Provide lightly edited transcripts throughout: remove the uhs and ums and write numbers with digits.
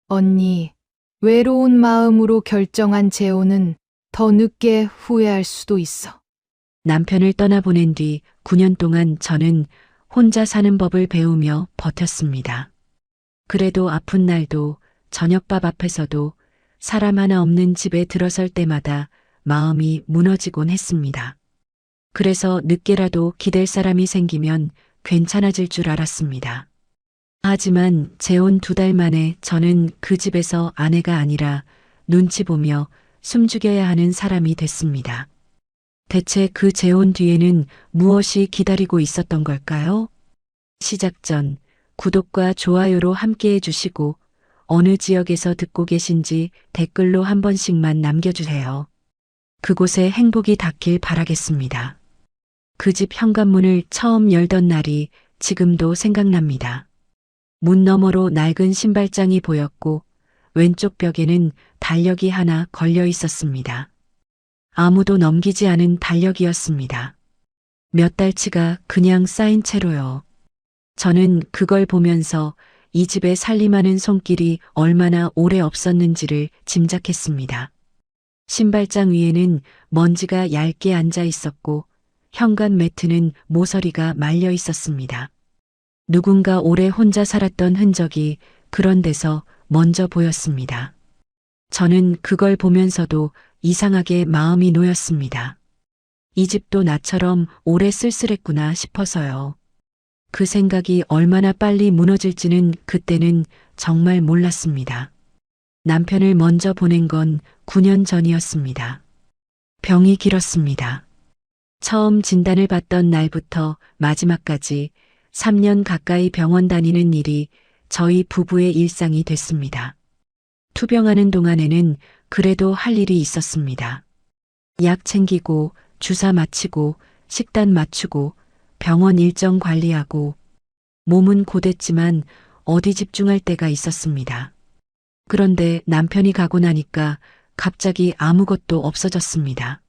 언니, 외로운 마음으로 결정한 재혼은 더 늦게 후회할 수도 있어. 남편을 떠나보낸 뒤 9년 동안 저는 혼자 사는 법을 배우며 버텼습니다. 그래도 아픈 날도 저녁밥 앞에서도 사람 하나 없는 집에 들어설 때마다 마음이 무너지곤 했습니다. 그래서 늦게라도 기댈 사람이 생기면 괜찮아질 줄 알았습니다. 하지만 재혼 2달 만에 저는 그 집에서 아내가 아니라 눈치 보며 숨죽여야 하는 사람이 됐습니다. 대체 그 재혼 뒤에는 무엇이 기다리고 있었던 걸까요? 시작 전 구독과 좋아요로 함께 해주시고 어느 지역에서 듣고 계신지 댓글로 한 번씩만 남겨주세요. 그곳에 행복이 닿길 바라겠습니다. 그 집 현관문을 처음 열던 날이 지금도 생각납니다. 문 너머로 낡은 신발장이 보였고 왼쪽 벽에는 달력이 하나 걸려 있었습니다. 아무도 넘기지 않은 달력이었습니다. 몇 달치가 그냥 쌓인 채로요. 저는 그걸 보면서 이 집에 살림하는 손길이 얼마나 오래 없었는지를 짐작했습니다. 신발장 위에는 먼지가 얇게 앉아 있었고 현관 매트는 모서리가 말려 있었습니다. 누군가 오래 혼자 살았던 흔적이 그런 데서 먼저 보였습니다. 저는 그걸 보면서도 이상하게 마음이 놓였습니다. 이 집도 나처럼 오래 쓸쓸했구나 싶어서요. 그 생각이 얼마나 빨리 무너질지는 그때는 정말 몰랐습니다. 남편을 먼저 보낸 건 9년 전이었습니다. 병이 길었습니다. 처음 진단을 받던 날부터 마지막까지 3년 가까이 병원 다니는 일이 저희 부부의 일상이 됐습니다. 투병하는 동안에는 그래도 할 일이 있었습니다. 약 챙기고 주사 맞히고 식단 맞추고 병원 일정 관리하고 몸은 고됐지만 어디 집중할 때가 있었습니다. 그런데 남편이 가고 나니까 갑자기 아무것도 없어졌습니다.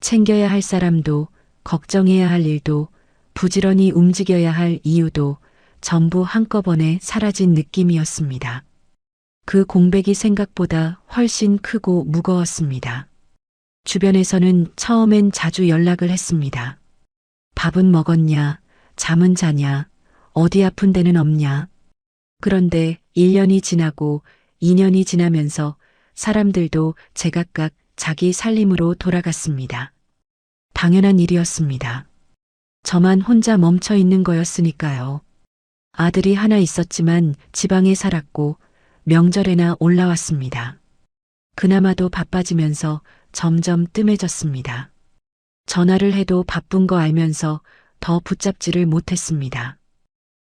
챙겨야 할 사람도 걱정해야 할 일도 부지런히 움직여야 할 이유도 전부 한꺼번에 사라진 느낌이었습니다. 그 공백이 생각보다 훨씬 크고 무거웠습니다. 주변에서는 처음엔 자주 연락을 했습니다. 밥은 먹었냐? 잠은 자냐? 어디 아픈 데는 없냐? 그런데 1년이 지나고 2년이 지나면서 사람들도 제각각 자기 살림으로 돌아갔습니다. 당연한 일이었습니다. 저만 혼자 멈춰 있는 거였으니까요. 아들이 하나 있었지만 지방에 살았고 명절에나 올라왔습니다. 그나마도 바빠지면서 점점 뜸해졌습니다. 전화를 해도 바쁜 거 알면서 더 붙잡지를 못했습니다.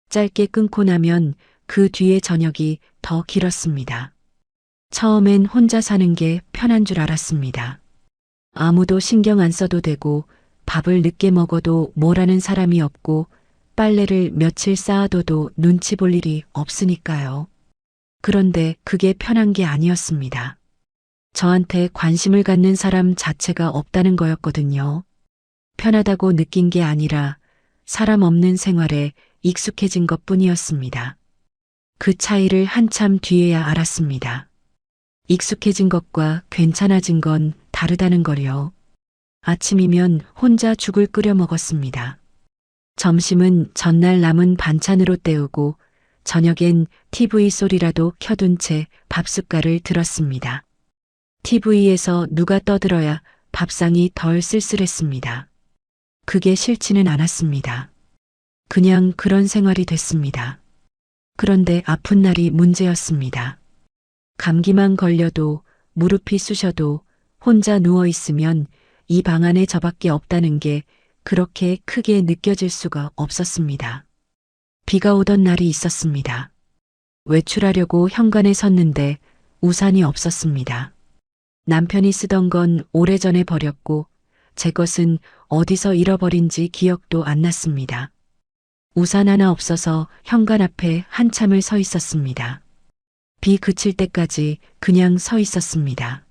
짧게 끊고 나면 그 뒤의 저녁이 더 길었습니다. 처음엔 혼자 사는 게 편한 줄 알았습니다. 아무도 신경 안 써도 되고 밥을 늦게 먹어도 뭐라는 사람이 없고 빨래를 며칠 쌓아둬도 눈치 볼 일이 없으니까요. 그런데 그게 편한 게 아니었습니다. 저한테 관심을 갖는 사람 자체가 없다는 거였거든요. 편하다고 느낀 게 아니라 사람 없는 생활에 익숙해진 것 뿐이었습니다. 그 차이를 한참 뒤에야 알았습니다. 익숙해진 것과 괜찮아진 건 다르다는 걸요. 아침이면 혼자 죽을 끓여 먹었습니다. 점심은 전날 남은 반찬으로 때우고 저녁엔 TV 소리라도 켜둔 채 밥숟갈을 들었습니다. TV에서 누가 떠들어야 밥상이 덜 쓸쓸했습니다. 그게 싫지는 않았습니다. 그냥 그런 생활이 됐습니다. 그런데 아픈 날이 문제였습니다. 감기만 걸려도 무릎이 쑤셔도 혼자 누워 있으면 이 방 안에 저밖에 없다는 게 그렇게 크게 느껴질 수가 없었습니다. 비가 오던 날이 있었습니다. 외출하려고 현관에 섰는데 우산이 없었습니다. 남편이 쓰던 건 오래전에 버렸고 제 것은 어디서 잃어버린지 기억도 안 났습니다. 우산 하나 없어서 현관 앞에 한참을 서 있었습니다. 비 그칠 때까지 그냥 서 있었습니다.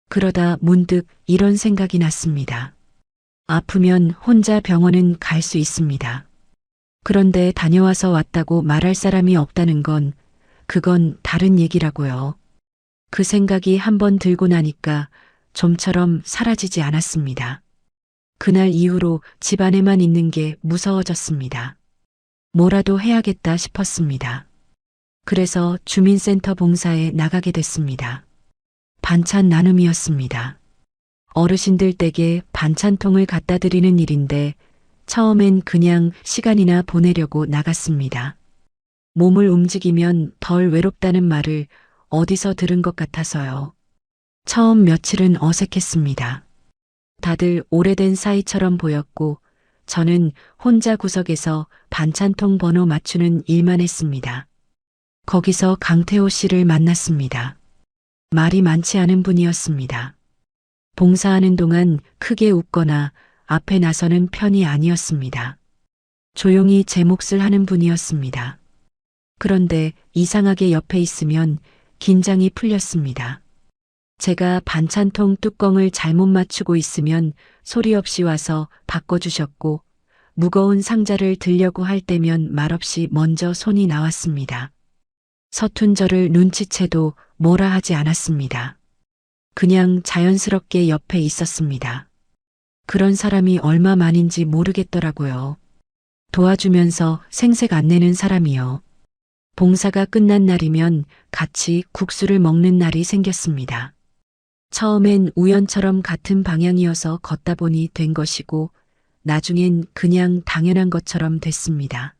그러다 문득 이런 생각이 났습니다. 아프면 혼자 병원은 갈 수 있습니다. 그런데 다녀와서 왔다고 말할 사람이 없다는 건 그건 다른 얘기라고요. 그 생각이 한번 들고 나니까 좀처럼 사라지지 않았습니다. 그날 이후로 집 안에만 있는 게 무서워졌습니다. 뭐라도 해야겠다 싶었습니다. 그래서 주민센터 봉사에 나가게 됐습니다. 반찬 나눔이었습니다. 어르신들 댁에 반찬통을 갖다 드리는 일인데 처음엔 그냥 시간이나 보내려고 나갔습니다. 몸을 움직이면 덜 외롭다는 말을 어디서 들은 것 같아서요. 처음 며칠은 어색했습니다. 다들 오래된 사이처럼 보였고 저는 혼자 구석에서 반찬통 번호 맞추는 일만 했습니다. 거기서 강태호 씨를 만났습니다. 말이 많지 않은 분이었습니다. 봉사하는 동안 크게 웃거나 앞에 나서는 편이 아니었습니다. 조용히 제 몫을 하는 분이었습니다. 그런데 이상하게 옆에 있으면 긴장이 풀렸습니다. 제가 반찬통 뚜껑을 잘못 맞추고 있으면 소리 없이 와서 바꿔주셨고 무거운 상자를 들려고 할 때면 말없이 먼저 손이 나왔습니다. 서툰 저를 눈치채도 뭐라 하지 않았습니다. 그냥 자연스럽게 옆에 있었습니다. 그런 사람이 얼마만인지 모르겠더라고요. 도와주면서 생색 안 내는 사람이요. 봉사가 끝난 날이면 같이 국수를 먹는 날이 생겼습니다. 처음엔 우연처럼 같은 방향이어서 걷다 보니 된 것이고 나중엔 그냥 당연한 것처럼 됐습니다.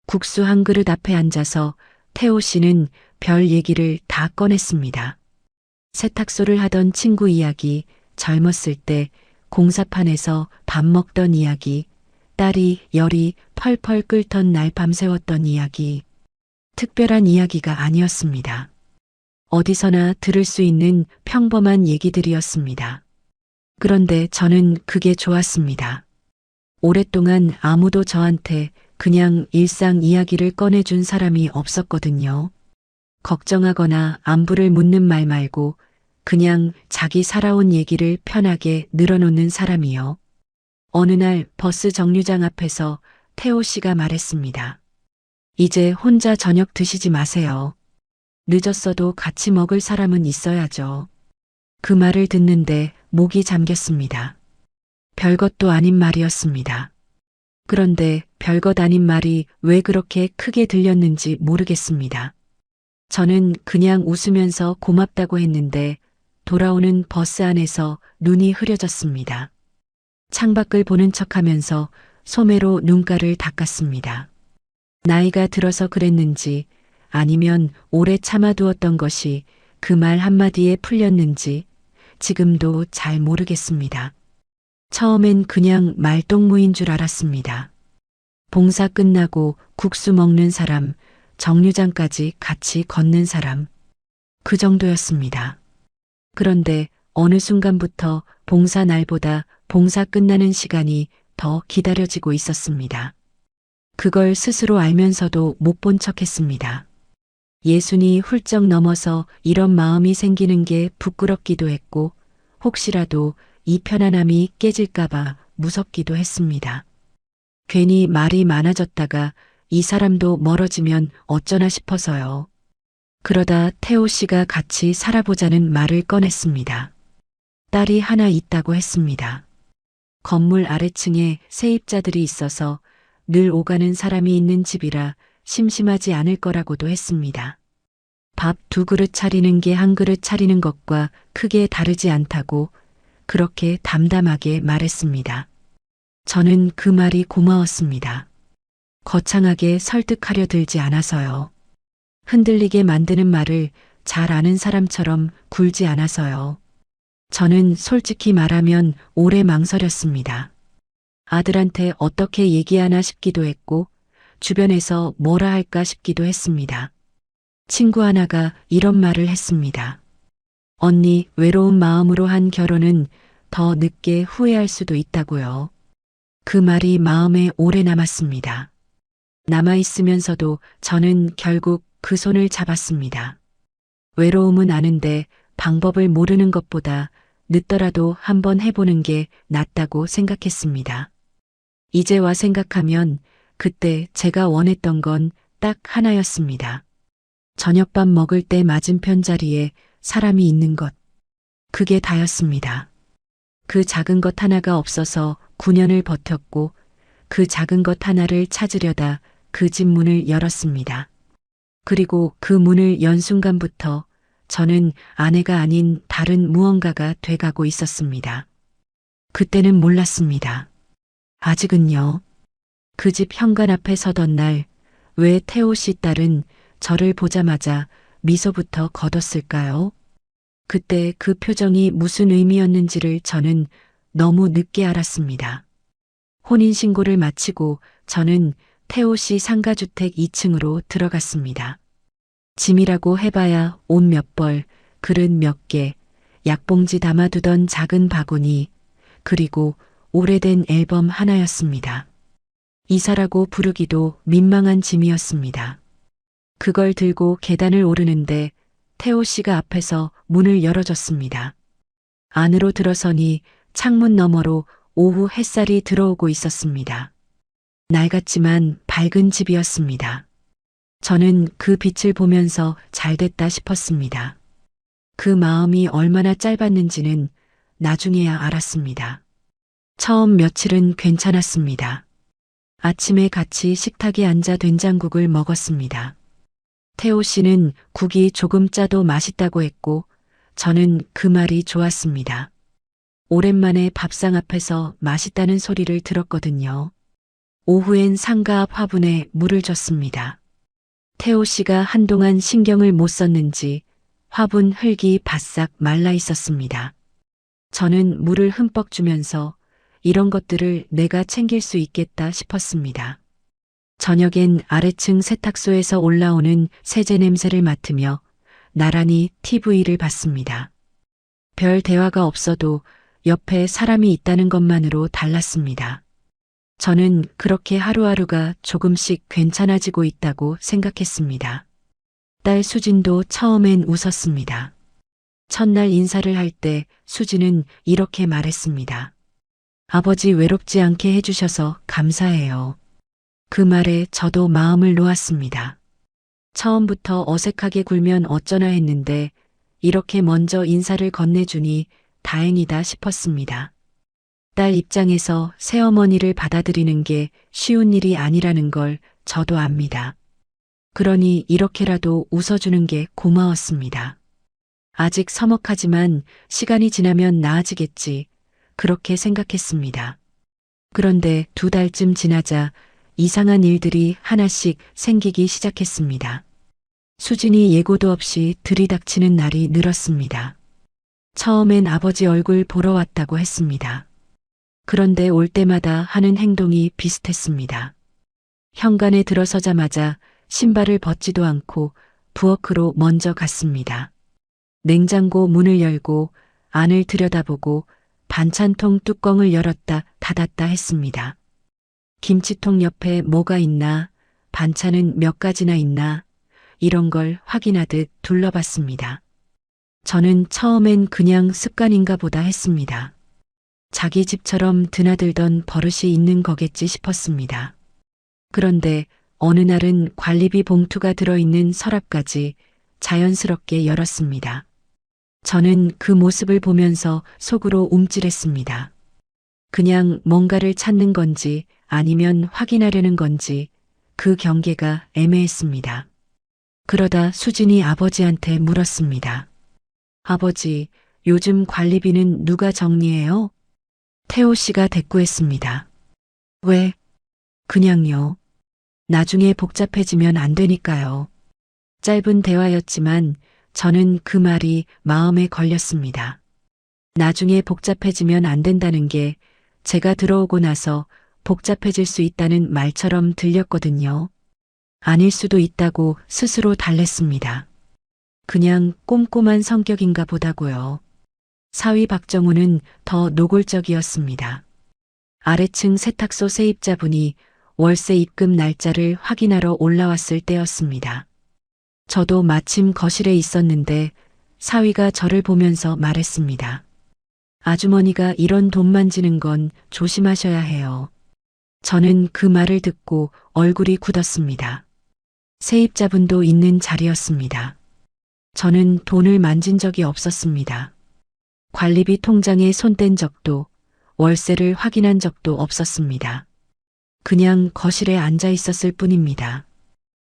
국수 한 그릇 앞에 앉아서 태호 씨는 별 얘기를 다 꺼냈습니다. 세탁소를 하던 친구 이야기, 젊었을 때 공사판에서 밥 먹던 이야기, 딸이 열이 펄펄 끓던 날 밤새웠던 이야기. 특별한 이야기가 아니었습니다. 어디서나 들을 수 있는 평범한 얘기들이었습니다. 그런데 저는 그게 좋았습니다. 오랫동안 아무도 저한테 그냥 일상 이야기를 꺼내준 사람이 없었거든요. 걱정하거나 안부를 묻는 말 말고 그냥 자기 살아온 얘기를 편하게 늘어놓는 사람이요. 어느 날 버스 정류장 앞에서 태호 씨가 말했습니다. 이제 혼자 저녁 드시지 마세요. 늦었어도 같이 먹을 사람은 있어야죠. 그 말을 듣는데 목이 잠겼습니다. 별것도 아닌 말이었습니다. 그런데 별것 아닌 말이 왜 그렇게 크게 들렸는지 모르겠습니다. 저는 그냥 웃으면서 고맙다고 했는데 돌아오는 버스 안에서 눈이 흐려졌습니다. 창밖을 보는 척하면서 소매로 눈가를 닦았습니다. 나이가 들어서 그랬는지 아니면 오래 참아두었던 것이 그 말 한마디에 풀렸는지 지금도 잘 모르겠습니다. 처음엔 그냥 말동무인 줄 알았습니다. 봉사 끝나고 국수 먹는 사람, 정류장까지 같이 걷는 사람. 그 정도였습니다. 그런데 어느 순간부터 봉사 날보다 봉사 끝나는 시간이 더 기다려지고 있었습니다. 그걸 스스로 알면서도 못 본 척했습니다. 예순이 훌쩍 넘어서 이런 마음이 생기는 게 부끄럽기도 했고 혹시라도 이 편안함이 깨질까봐 무섭기도 했습니다. 괜히 말이 많아졌다가 이 사람도 멀어지면 어쩌나 싶어서요. 그러다 태호 씨가 같이 살아보자는 말을 꺼냈습니다. 딸이 하나 있다고 했습니다. 건물 아래층에 세입자들이 있어서 늘 오가는 사람이 있는 집이라 심심하지 않을 거라고도 했습니다. 밥 2그릇 차리는 게 1그릇 차리는 것과 크게 다르지 않다고 그렇게 담담하게 말했습니다. 저는 그 말이 고마웠습니다. 거창하게 설득하려 들지 않아서요. 흔들리게 만드는 말을 잘 아는 사람처럼 굴지 않아서요. 저는 솔직히 말하면 오래 망설였습니다. 아들한테 어떻게 얘기하나 싶기도 했고 주변에서 뭐라 할까 싶기도 했습니다. 친구 하나가 이런 말을 했습니다. 언니, 외로운 마음으로 한 결혼은 더 늦게 후회할 수도 있다고요. 그 말이 마음에 오래 남았습니다. 남아있으면서도 저는 결국 그 손을 잡았습니다. 외로움은 아는데 방법을 모르는 것보다 늦더라도 한번 해보는 게 낫다고 생각했습니다. 이제 와 생각하면 그때 제가 원했던 건 딱 하나였습니다. 저녁밥 먹을 때 맞은편 자리에 사람이 있는 것. 그게 다였습니다. 그 작은 것 하나가 없어서 9년을 버텼고 그 작은 것 하나를 찾으려다 그 집 문을 열었습니다. 그리고 그 문을 연 순간부터 저는 아내가 아닌 다른 무언가가 돼가고 있었습니다. 그때는 몰랐습니다. 아직은요. 그 집 현관 앞에 서던 날, 왜 태호 씨 딸은 저를 보자마자 미소부터 거뒀을까요? 그때 그 표정이 무슨 의미였는지를 저는 너무 늦게 알았습니다. 혼인신고를 마치고 저는 태호 씨 상가주택 2층으로 들어갔습니다. 짐이라고 해봐야 옷 몇 벌, 그릇 몇 개, 약봉지 담아두던 작은 바구니, 그리고 오래된 앨범 하나였습니다. 이사라고 부르기도 민망한 짐이었습니다. 그걸 들고 계단을 오르는데 태호 씨가 앞에서 문을 열어줬습니다. 안으로 들어서니 창문 너머로 오후 햇살이 들어오고 있었습니다. 낡았지만 밝은 집이었습니다. 저는 그 빛을 보면서 잘됐다 싶었습니다. 그 마음이 얼마나 짧았는지는 나중에야 알았습니다. 처음 며칠은 괜찮았습니다. 아침에 같이 식탁에 앉아 된장국을 먹었습니다. 태호 씨는 국이 조금 짜도 맛있다고 했고 저는 그 말이 좋았습니다. 오랜만에 밥상 앞에서 맛있다는 소리를 들었거든요. 오후엔 상가 앞 화분에 물을 줬습니다. 태호 씨가 한동안 신경을 못 썼는지 화분 흙이 바싹 말라 있었습니다. 저는 물을 흠뻑 주면서 이런 것들을 내가 챙길 수 있겠다 싶었습니다. 저녁엔 아래층 세탁소에서 올라오는 세제 냄새를 맡으며 나란히 TV를 봤습니다. 별 대화가 없어도 옆에 사람이 있다는 것만으로 달랐습니다. 저는 그렇게 하루하루가 조금씩 괜찮아지고 있다고 생각했습니다. 딸 수진도 처음엔 웃었습니다. 첫날 인사를 할 때 수진은 이렇게 말했습니다. 아버지 외롭지 않게 해주셔서 감사해요. 그 말에 저도 마음을 놓았습니다. 처음부터 어색하게 굴면 어쩌나 했는데 이렇게 먼저 인사를 건네주니 다행이다 싶었습니다. 딸 입장에서 새어머니를 받아들이는 게 쉬운 일이 아니라는 걸 저도 압니다. 그러니 이렇게라도 웃어주는 게 고마웠습니다. 아직 서먹하지만 시간이 지나면 나아지겠지. 그렇게 생각했습니다. 그런데 2달쯤 지나자 이상한 일들이 하나씩 생기기 시작했습니다. 수진이 예고도 없이 들이닥치는 날이 늘었습니다. 처음엔 아버지 얼굴 보러 왔다고 했습니다. 그런데 올 때마다 하는 행동이 비슷했습니다. 현관에 들어서자마자 신발을 벗지도 않고 부엌으로 먼저 갔습니다. 냉장고 문을 열고 안을 들여다보고 반찬통 뚜껑을 열었다 닫았다 했습니다. 김치통 옆에 뭐가 있나, 반찬은 몇 가지나 있나, 이런 걸 확인하듯 둘러봤습니다. 저는 처음엔 그냥 습관인가 보다 했습니다. 자기 집처럼 드나들던 버릇이 있는 거겠지 싶었습니다. 그런데 어느 날은 관리비 봉투가 들어있는 서랍까지 자연스럽게 열었습니다. 저는 그 모습을 보면서 속으로 움찔했습니다. 그냥 뭔가를 찾는 건지 아니면 확인하려는 건지 그 경계가 애매했습니다. 그러다 수진이 아버지한테 물었습니다. 아버지, 요즘 관리비는 누가 정리해요? 태호 씨가 대꾸했습니다. 왜? 그냥요. 나중에 복잡해지면 안 되니까요. 짧은 대화였지만 저는 그 말이 마음에 걸렸습니다. 나중에 복잡해지면 안 된다는 게 제가 들어오고 나서 복잡해질 수 있다는 말처럼 들렸거든요. 아닐 수도 있다고 스스로 달랬습니다. 그냥 꼼꼼한 성격인가 보다고요. 사위 박정우는 더 노골적이었습니다. 아래층 세탁소 세입자분이 월세 입금 날짜를 확인하러 올라왔을 때였습니다. 저도 마침 거실에 있었는데 사위가 저를 보면서 말했습니다. 아주머니가 이런 돈 만지는 건 조심하셔야 해요. 저는 그 말을 듣고 얼굴이 굳었습니다. 세입자분도 있는 자리였습니다. 저는 돈을 만진 적이 없었습니다. 관리비 통장에 손 뗀 적도, 월세를 확인한 적도 없었습니다. 그냥 거실에 앉아 있었을 뿐입니다.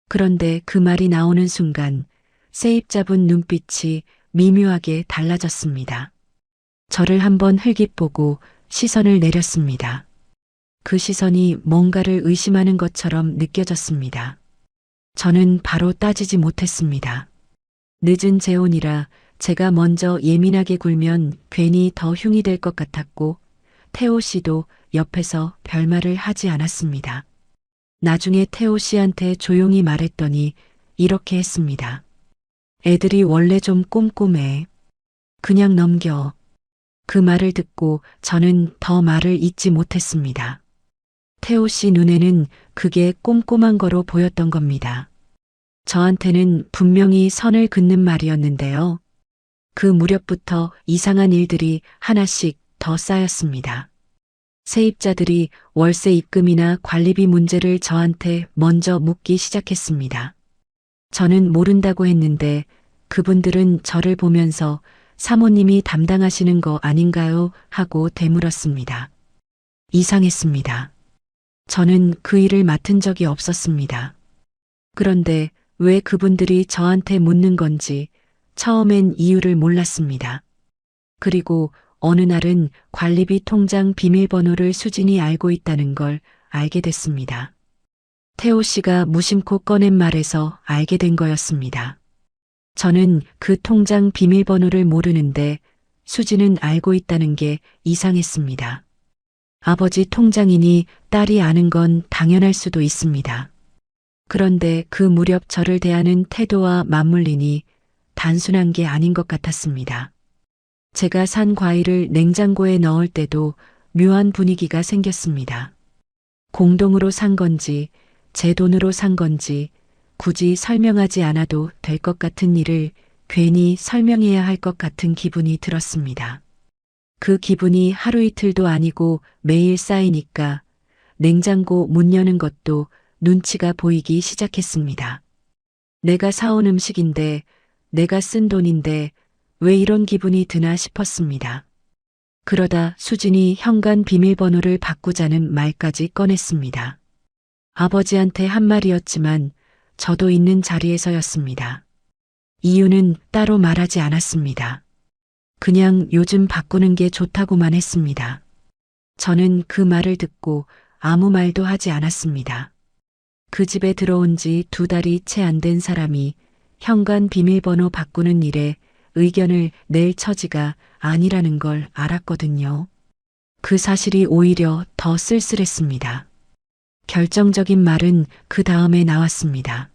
그런데 그 말이 나오는 순간 세입자분 눈빛이 미묘하게 달라졌습니다. 저를 한번 흘깃 보고 시선을 내렸습니다. 그 시선이 뭔가를 의심하는 것처럼 느껴졌습니다. 저는 바로 따지지 못했습니다. 늦은 재혼이라 제가 먼저 예민하게 굴면 괜히 더 흉이 될 것 같았고 태호 씨도 옆에서 별말을 하지 않았습니다. 나중에 태호 씨한테 조용히 말했더니 이렇게 했습니다. 애들이 원래 좀 꼼꼼해. 그냥 넘겨. 그 말을 듣고 저는 더 말을 잇지 못했습니다. 태호 씨 눈에는 그게 꼼꼼한 거로 보였던 겁니다. 저한테는 분명히 선을 긋는 말이었는데요. 그 무렵부터 이상한 일들이 하나씩 더 쌓였습니다. 세입자들이 월세 입금이나 관리비 문제를 저한테 먼저 묻기 시작했습니다. 저는 모른다고 했는데 그분들은 저를 보면서 사모님이 담당하시는 거 아닌가요? 하고 되물었습니다. 이상했습니다. 저는 그 일을 맡은 적이 없었습니다. 그런데 왜 그분들이 저한테 묻는 건지 처음엔 이유를 몰랐습니다. 그리고 어느 날은 관리비 통장 비밀번호를 수진이 알고 있다는 걸 알게 됐습니다. 태호 씨가 무심코 꺼낸 말에서 알게 된 거였습니다. 저는 그 통장 비밀번호를 모르는데 수진은 알고 있다는 게 이상했습니다. 아버지 통장이니 딸이 아는 건 당연할 수도 있습니다. 그런데 그 무렵 저를 대하는 태도와 맞물리니 단순한 게 아닌 것 같았습니다. 제가 산 과일을 냉장고에 넣을 때도 묘한 분위기가 생겼습니다. 공동으로 산 건지 제 돈으로 산 건지 굳이 설명하지 않아도 될 것 같은 일을 괜히 설명해야 할 것 같은 기분이 들었습니다. 그 기분이 하루 이틀도 아니고 매일 쌓이니까 냉장고 문 여는 것도 눈치가 보이기 시작했습니다. 내가 사온 음식인데, 내가 쓴 돈인데 왜 이런 기분이 드나 싶었습니다. 그러다 수진이 현관 비밀번호를 바꾸자는 말까지 꺼냈습니다. 아버지한테 한 말이었지만 저도 있는 자리에서였습니다. 이유는 따로 말하지 않았습니다. 그냥 요즘 바꾸는 게 좋다고만 했습니다. 저는 그 말을 듣고 아무 말도 하지 않았습니다. 그 집에 들어온 지 2달이 채 안 된 사람이 현관 비밀번호 바꾸는 일에 의견을 낼 처지가 아니라는 걸 알았거든요. 그 사실이 오히려 더 쓸쓸했습니다. 결정적인 말은 그 다음에 나왔습니다.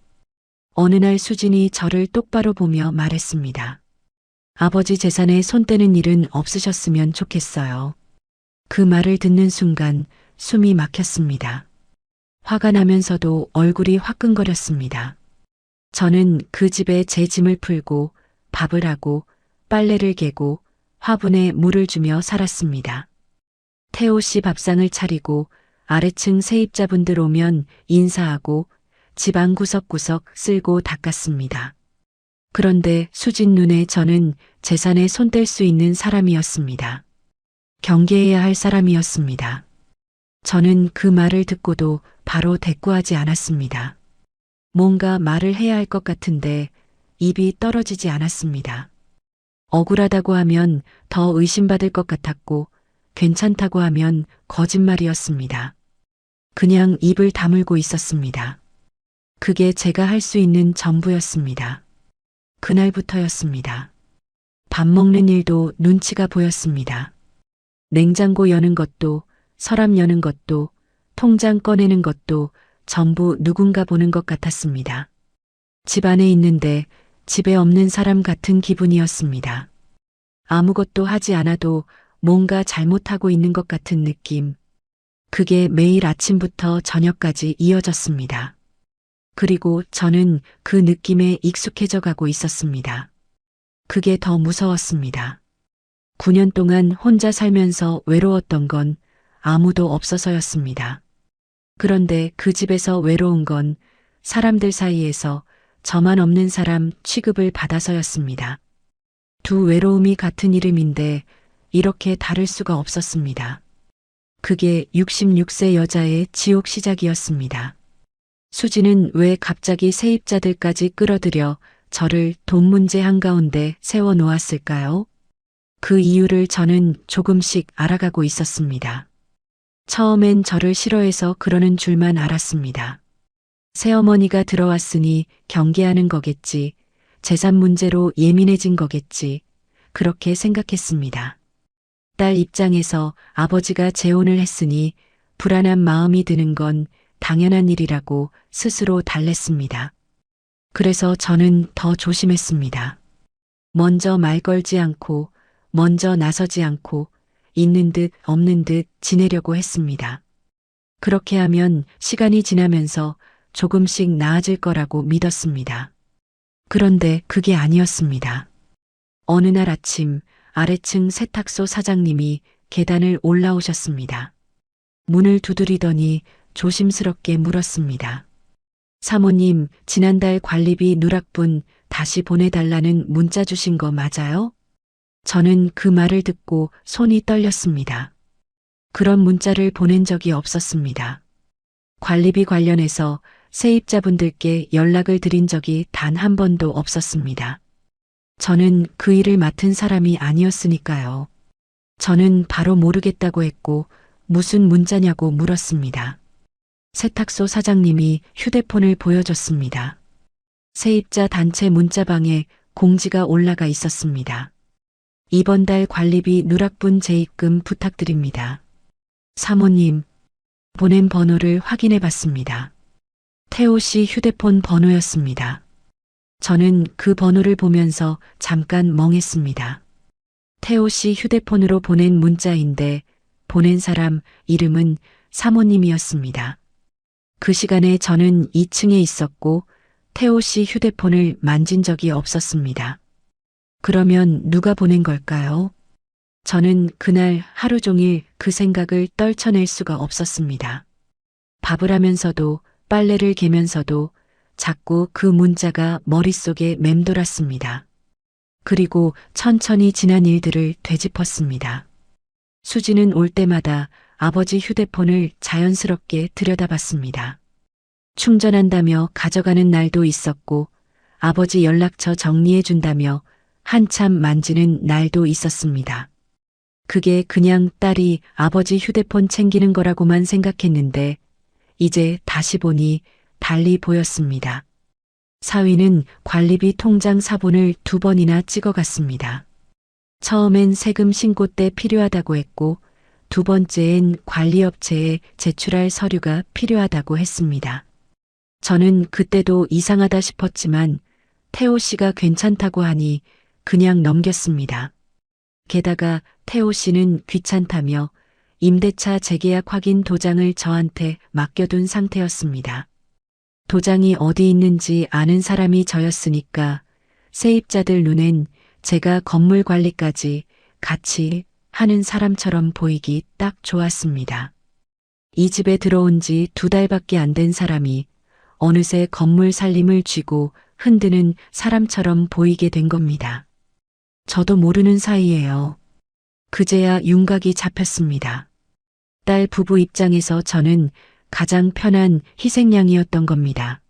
어느 날 수진이 저를 똑바로 보며 말했습니다. 아버지 재산에 손 떼는 일은 없으셨으면 좋겠어요. 그 말을 듣는 순간 숨이 막혔습니다. 화가 나면서도 얼굴이 화끈거렸습니다. 저는 그 집에 제 짐을 풀고 밥을 하고 빨래를 개고 화분에 물을 주며 살았습니다. 태호 씨 밥상을 차리고 아래층 세입자분들 오면 인사하고 집안 구석구석 쓸고 닦았습니다. 그런데 수진 눈에 저는 재산에 손 뗄 수 있는 사람이었습니다. 경계해야 할 사람이었습니다. 저는 그 말을 듣고도 바로 대꾸하지 않았습니다. 뭔가 말을 해야 할 것 같은데 입이 떨어지지 않았습니다. 억울하다고 하면 더 의심받을 것 같았고 괜찮다고 하면 거짓말이었습니다. 그냥 입을 다물고 있었습니다. 그게 제가 할 수 있는 전부였습니다. 그날부터였습니다. 밥 먹는 일도 눈치가 보였습니다. 냉장고 여는 것도 서랍 여는 것도 통장 꺼내는 것도 전부 누군가 보는 것 같았습니다. 집 안에 있는데 집에 없는 사람 같은 기분이었습니다. 아무것도 하지 않아도 뭔가 잘못하고 있는 것 같은 느낌. 그게 매일 아침부터 저녁까지 이어졌습니다. 그리고 저는 그 느낌에 익숙해져 가고 있었습니다. 그게 더 무서웠습니다. 9년 동안 혼자 살면서 외로웠던 건 아무도 없어서였습니다. 그런데 그 집에서 외로운 건 사람들 사이에서 저만 없는 사람 취급을 받아서였습니다. 두 외로움이 같은 이름인데 이렇게 다를 수가 없었습니다. 그게 66세 여자의 지옥 시작이었습니다. 수지는 왜 갑자기 세입자들까지 끌어들여 저를 돈 문제 한가운데 세워놓았을까요? 그 이유를 저는 조금씩 알아가고 있었습니다. 처음엔 저를 싫어해서 그러는 줄만 알았습니다. 새어머니가 들어왔으니 경계하는 거겠지, 재산 문제로 예민해진 거겠지, 그렇게 생각했습니다. 딸 입장에서 아버지가 재혼을 했으니 불안한 마음이 드는 건 당연한 일이라고 스스로 달랬습니다. 그래서 저는 더 조심했습니다. 먼저 말 걸지 않고, 먼저 나서지 않고, 있는 듯 없는 듯 지내려고 했습니다. 그렇게 하면 시간이 지나면서 조금씩 나아질 거라고 믿었습니다. 그런데 그게 아니었습니다. 어느 날 아침 아래층 세탁소 사장님이 계단을 올라오셨습니다. 문을 두드리더니 조심스럽게 물었습니다. 사모님, 지난달 관리비 누락분 다시 보내달라는 문자 주신 거 맞아요? 저는 그 말을 듣고 손이 떨렸습니다. 그런 문자를 보낸 적이 없었습니다. 관리비 관련해서 세입자분들께 연락을 드린 적이 단 한 번도 없었습니다. 저는 그 일을 맡은 사람이 아니었으니까요. 저는 바로 모르겠다고 했고 무슨 문자냐고 물었습니다. 세탁소 사장님이 휴대폰을 보여줬습니다. 세입자 단체 문자방에 공지가 올라가 있었습니다. 이번 달 관리비 누락분 재입금 부탁드립니다. 사모님, 보낸 번호를 확인해 봤습니다. 태호 씨 휴대폰 번호였습니다. 저는 그 번호를 보면서 잠깐 멍했습니다. 태호 씨 휴대폰으로 보낸 문자인데 보낸 사람 이름은 사모님이었습니다. 그 시간에 저는 2층에 있었고 태호 씨 휴대폰을 만진 적이 없었습니다. 그러면 누가 보낸 걸까요? 저는 그날 하루 종일 그 생각을 떨쳐낼 수가 없었습니다. 밥을 하면서도 빨래를 개면서도 자꾸 그 문자가 머릿속에 맴돌았습니다. 그리고 천천히 지난 일들을 되짚었습니다. 수지는 올 때마다 아버지 휴대폰을 자연스럽게 들여다봤습니다. 충전한다며 가져가는 날도 있었고 아버지 연락처 정리해준다며 한참 만지는 날도 있었습니다. 그게 그냥 딸이 아버지 휴대폰 챙기는 거라고만 생각했는데 이제 다시 보니 달리 보였습니다. 사위는 관리비 통장 사본을 2번이나 찍어갔습니다. 처음엔 세금 신고 때 필요하다고 했고 두 번째엔 관리업체에 제출할 서류가 필요하다고 했습니다. 저는 그때도 이상하다 싶었지만 태호 씨가 괜찮다고 하니 그냥 넘겼습니다. 게다가 태호 씨는 귀찮다며 임대차 재계약 확인 도장을 저한테 맡겨둔 상태였습니다. 도장이 어디 있는지 아는 사람이 저였으니까 세입자들 눈엔 제가 건물 관리까지 같이 하는 사람처럼 보이기 딱 좋았습니다. 이 집에 들어온 지 2달밖에 안 된 사람이 어느새 건물 살림을 쥐고 흔드는 사람처럼 보이게 된 겁니다. 저도 모르는 사이에요. 그제야 윤곽이 잡혔습니다. 딸 부부 입장에서 저는 가장 편한 희생양이었던 겁니다.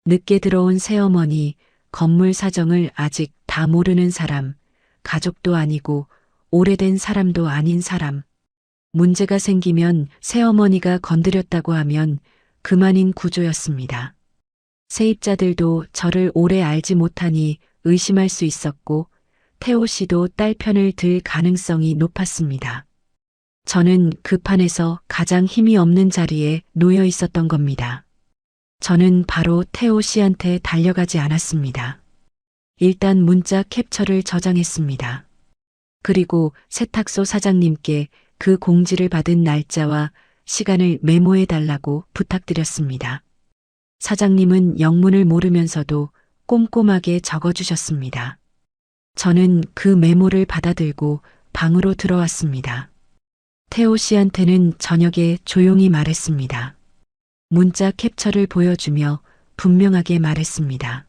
늦게 들어온 새어머니, 건물 사정을 아직 다 모르는 사람, 가족도 아니고 오래된 사람도 아닌 사람. 문제가 생기면 새어머니가 건드렸다고 하면 그만인 구조였습니다. 세입자들도 저를 오래 알지 못하니 의심할 수 있었고 태호 씨도 딸 편을 들 가능성이 높았습니다. 저는 그 판에서 가장 힘이 없는 자리에 놓여 있었던 겁니다. 저는 바로 태호 씨한테 달려가지 않았습니다. 일단 문자 캡처를 저장했습니다. 그리고 세탁소 사장님께 그 공지를 받은 날짜와 시간을 메모해 달라고 부탁드렸습니다. 사장님은 영문을 모르면서도 꼼꼼하게 적어주셨습니다. 저는 그 메모를 받아들고 방으로 들어왔습니다. 태호 씨한테는 저녁에 조용히 말했습니다. 문자 캡처를 보여주며 분명하게 말했습니다.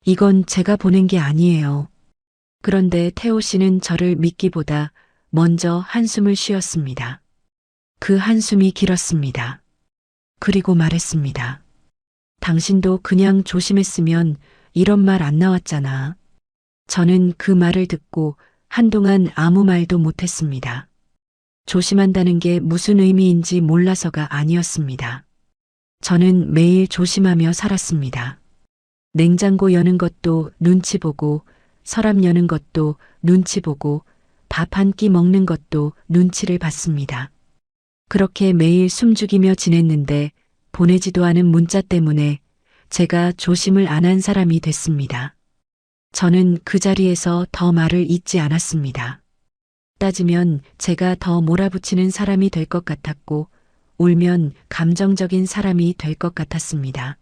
이건 제가 보낸 게 아니에요. 그런데 태호 씨는 저를 믿기보다 먼저 한숨을 쉬었습니다. 그 한숨이 길었습니다. 그리고 말했습니다. 당신도 그냥 조심했으면 이런 말 안 나왔잖아. 저는 그 말을 듣고 한동안 아무 말도 못했습니다. 조심한다는 게 무슨 의미인지 몰라서가 아니었습니다. 저는 매일 조심하며 살았습니다. 냉장고 여는 것도 눈치 보고, 서랍 여는 것도 눈치 보고, 밥 한 끼 먹는 것도 눈치를 봤습니다. 그렇게 매일 숨죽이며 지냈는데 보내지도 않은 문자 때문에 제가 조심을 안 한 사람이 됐습니다. 저는 그 자리에서 더 말을 잇지 않았습니다. 따지면 제가 더 몰아붙이는 사람이 될 것 같았고, 울면 감정적인 사람이 될 것 같았습니다.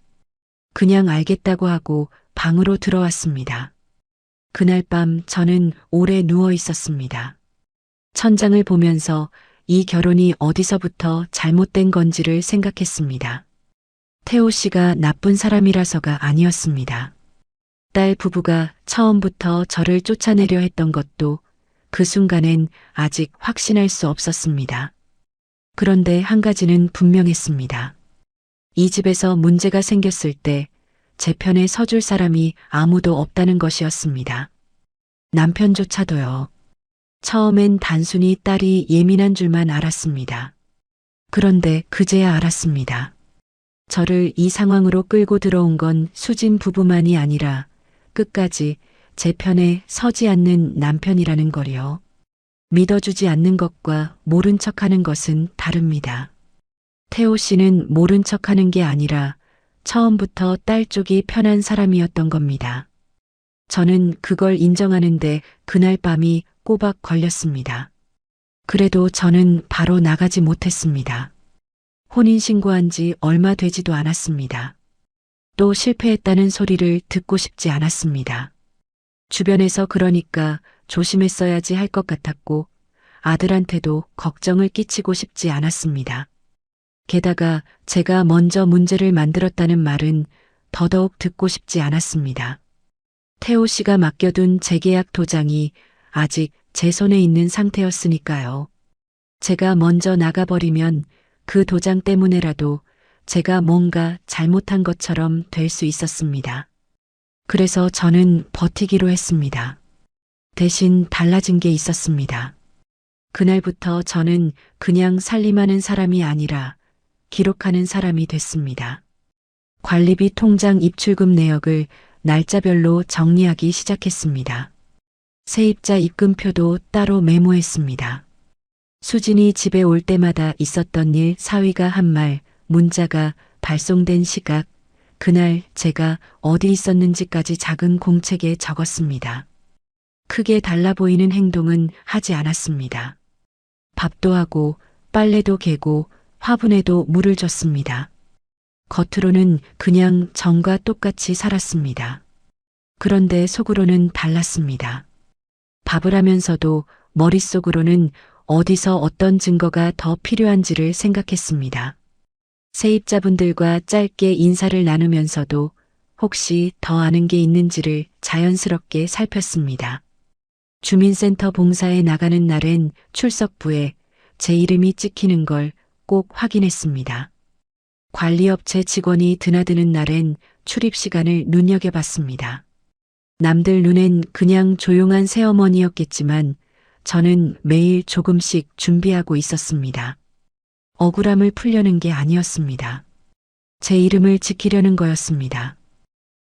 그냥 알겠다고 하고 방으로 들어왔습니다. 그날 밤 저는 오래 누워 있었습니다. 천장을 보면서 이 결혼이 어디서부터 잘못된 건지를 생각했습니다. 태호 씨가 나쁜 사람이라서가 아니었습니다. 딸 부부가 처음부터 저를 쫓아내려 했던 것도 그 순간엔 아직 확신할 수 없었습니다. 그런데 한 가지는 분명했습니다. 이 집에서 문제가 생겼을 때 제 편에 서줄 사람이 아무도 없다는 것이었습니다. 남편조차도요. 처음엔 단순히 딸이 예민한 줄만 알았습니다. 그런데 그제야 알았습니다. 저를 이 상황으로 끌고 들어온 건 수진 부부만이 아니라 끝까지 제 편에 서지 않는 남편이라는 거요. 믿어주지 않는 것과 모른 척하는 것은 다릅니다. 태호 씨는 모른 척하는 게 아니라 처음부터 딸 쪽이 편한 사람이었던 겁니다. 저는 그걸 인정하는데 그날 밤이 꼬박 걸렸습니다. 그래도 저는 바로 나가지 못했습니다. 혼인신고한 지 얼마 되지도 않았습니다. 또 실패했다는 소리를 듣고 싶지 않았습니다. 주변에서 그러니까 조심했어야지 할 것 같았고 아들한테도 걱정을 끼치고 싶지 않았습니다. 게다가 제가 먼저 문제를 만들었다는 말은 더더욱 듣고 싶지 않았습니다. 태호 씨가 맡겨둔 재계약 도장이 아직 제 손에 있는 상태였으니까요. 제가 먼저 나가버리면 그 도장 때문에라도 제가 뭔가 잘못한 것처럼 될 수 있었습니다. 그래서 저는 버티기로 했습니다. 대신 달라진 게 있었습니다. 그날부터 저는 그냥 살림하는 사람이 아니라 기록하는 사람이 됐습니다. 관리비 통장 입출금 내역을 날짜별로 정리하기 시작했습니다. 세입자 입금표도 따로 메모했습니다. 수진이 집에 올 때마다 있었던 일, 사위가 한 말, 문자가 발송된 시각, 그날 제가 어디 있었는지까지 작은 공책에 적었습니다. 크게 달라 보이는 행동은 하지 않았습니다. 밥도 하고 빨래도 개고 화분에도 물을 줬습니다. 겉으로는 그냥 전과 똑같이 살았습니다. 그런데 속으로는 달랐습니다. 밥을 하면서도 머릿속으로는 어디서 어떤 증거가 더 필요한지를 생각했습니다. 세입자분들과 짧게 인사를 나누면서도 혹시 더 아는 게 있는지를 자연스럽게 살폈습니다. 주민센터 봉사에 나가는 날엔 출석부에 제 이름이 찍히는 걸 꼭 확인했습니다. 관리업체 직원이 드나드는 날엔 출입 시간을 눈여겨봤습니다. 남들 눈엔 그냥 조용한 새어머니였겠지만 저는 매일 조금씩 준비하고 있었습니다. 억울함을 풀려는 게 아니었습니다. 제 이름을 지키려는 거였습니다.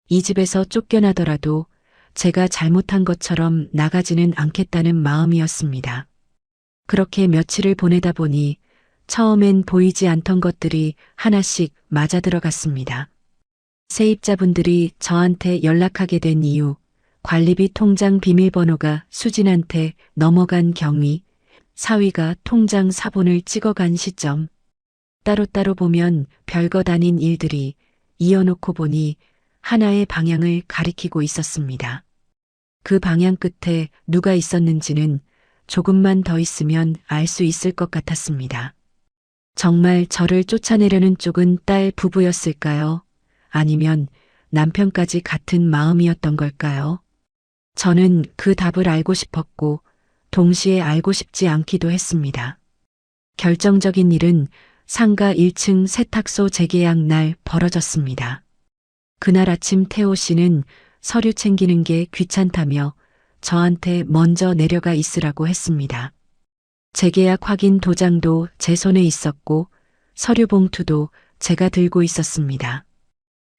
이 집에서 쫓겨나더라도 제가 잘못한 것처럼 나가지는 않겠다는 마음이었습니다. 그렇게 며칠을 보내다 보니 처음엔 보이지 않던 것들이 하나씩 맞아들어갔습니다. 세입자분들이 저한테 연락하게 된 이유, 관리비 통장 비밀번호가 수진한테 넘어간 경위, 사위가 통장 사본을 찍어간 시점, 따로따로 보면 별것 아닌 일들이 이어놓고 보니 하나의 방향을 가리키고 있었습니다. 그 방향 끝에 누가 있었는지는 조금만 더 있으면 알 수 있을 것 같았습니다. 정말 저를 쫓아내려는 쪽은 딸 부부였을까요? 아니면 남편까지 같은 마음이었던 걸까요? 저는 그 답을 알고 싶었고 동시에 알고 싶지 않기도 했습니다. 결정적인 일은 상가 1층 세탁소 재계약 날 벌어졌습니다. 그날 아침 태호 씨는 서류 챙기는 게 귀찮다며 저한테 먼저 내려가 있으라고 했습니다. 재계약 확인 도장도 제 손에 있었고 서류 봉투도 제가 들고 있었습니다.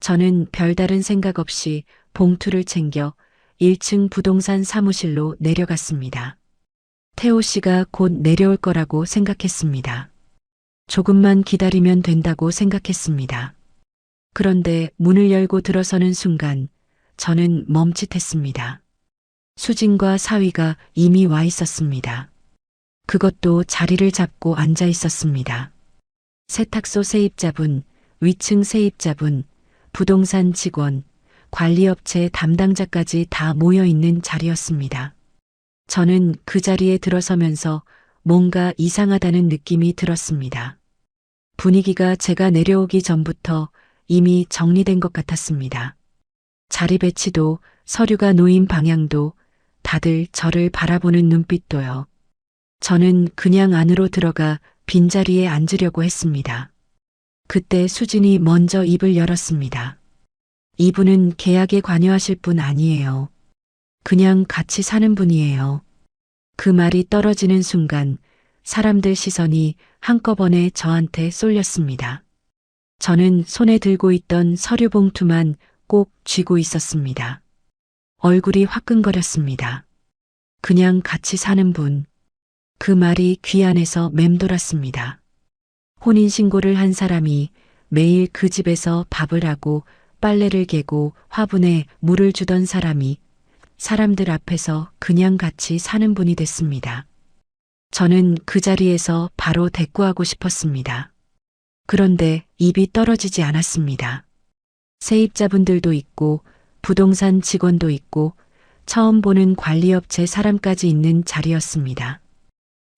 저는 별다른 생각 없이 봉투를 챙겨 1층 부동산 사무실로 내려갔습니다. 태호 씨가 곧 내려올 거라고 생각했습니다. 조금만 기다리면 된다고 생각했습니다. 그런데 문을 열고 들어서는 순간 저는 멈칫했습니다. 수진과 사위가 이미 와 있었습니다. 그것도 자리를 잡고 앉아 있었습니다. 세탁소 세입자분, 위층 세입자분, 부동산 직원, 관리업체 담당자까지 다 모여 있는 자리였습니다. 저는 그 자리에 들어서면서 뭔가 이상하다는 느낌이 들었습니다. 분위기가 제가 내려오기 전부터 이미 정리된 것 같았습니다. 자리 배치도 서류가 놓인 방향도 다들 저를 바라보는 눈빛도요. 저는 그냥 안으로 들어가 빈자리에 앉으려고 했습니다. 그때 수진이 먼저 입을 열었습니다. 이분은 계약에 관여하실 분 아니에요. 그냥 같이 사는 분이에요. 그 말이 떨어지는 순간 사람들 시선이 한꺼번에 저한테 쏠렸습니다. 저는 손에 들고 있던 서류 봉투만 꼭 쥐고 있었습니다. 얼굴이 화끈거렸습니다. 그냥 같이 사는 분. 그 말이 귀 안에서 맴돌았습니다. 혼인신고를 한 사람이 매일 그 집에서 밥을 하고 빨래를 개고 화분에 물을 주던 사람이 사람들 앞에서 그냥 같이 사는 분이 됐습니다. 저는 그 자리에서 바로 대꾸하고 싶었습니다. 그런데 입이 떨어지지 않았습니다. 세입자분들도 있고 부동산 직원도 있고 처음 보는 관리업체 사람까지 있는 자리였습니다.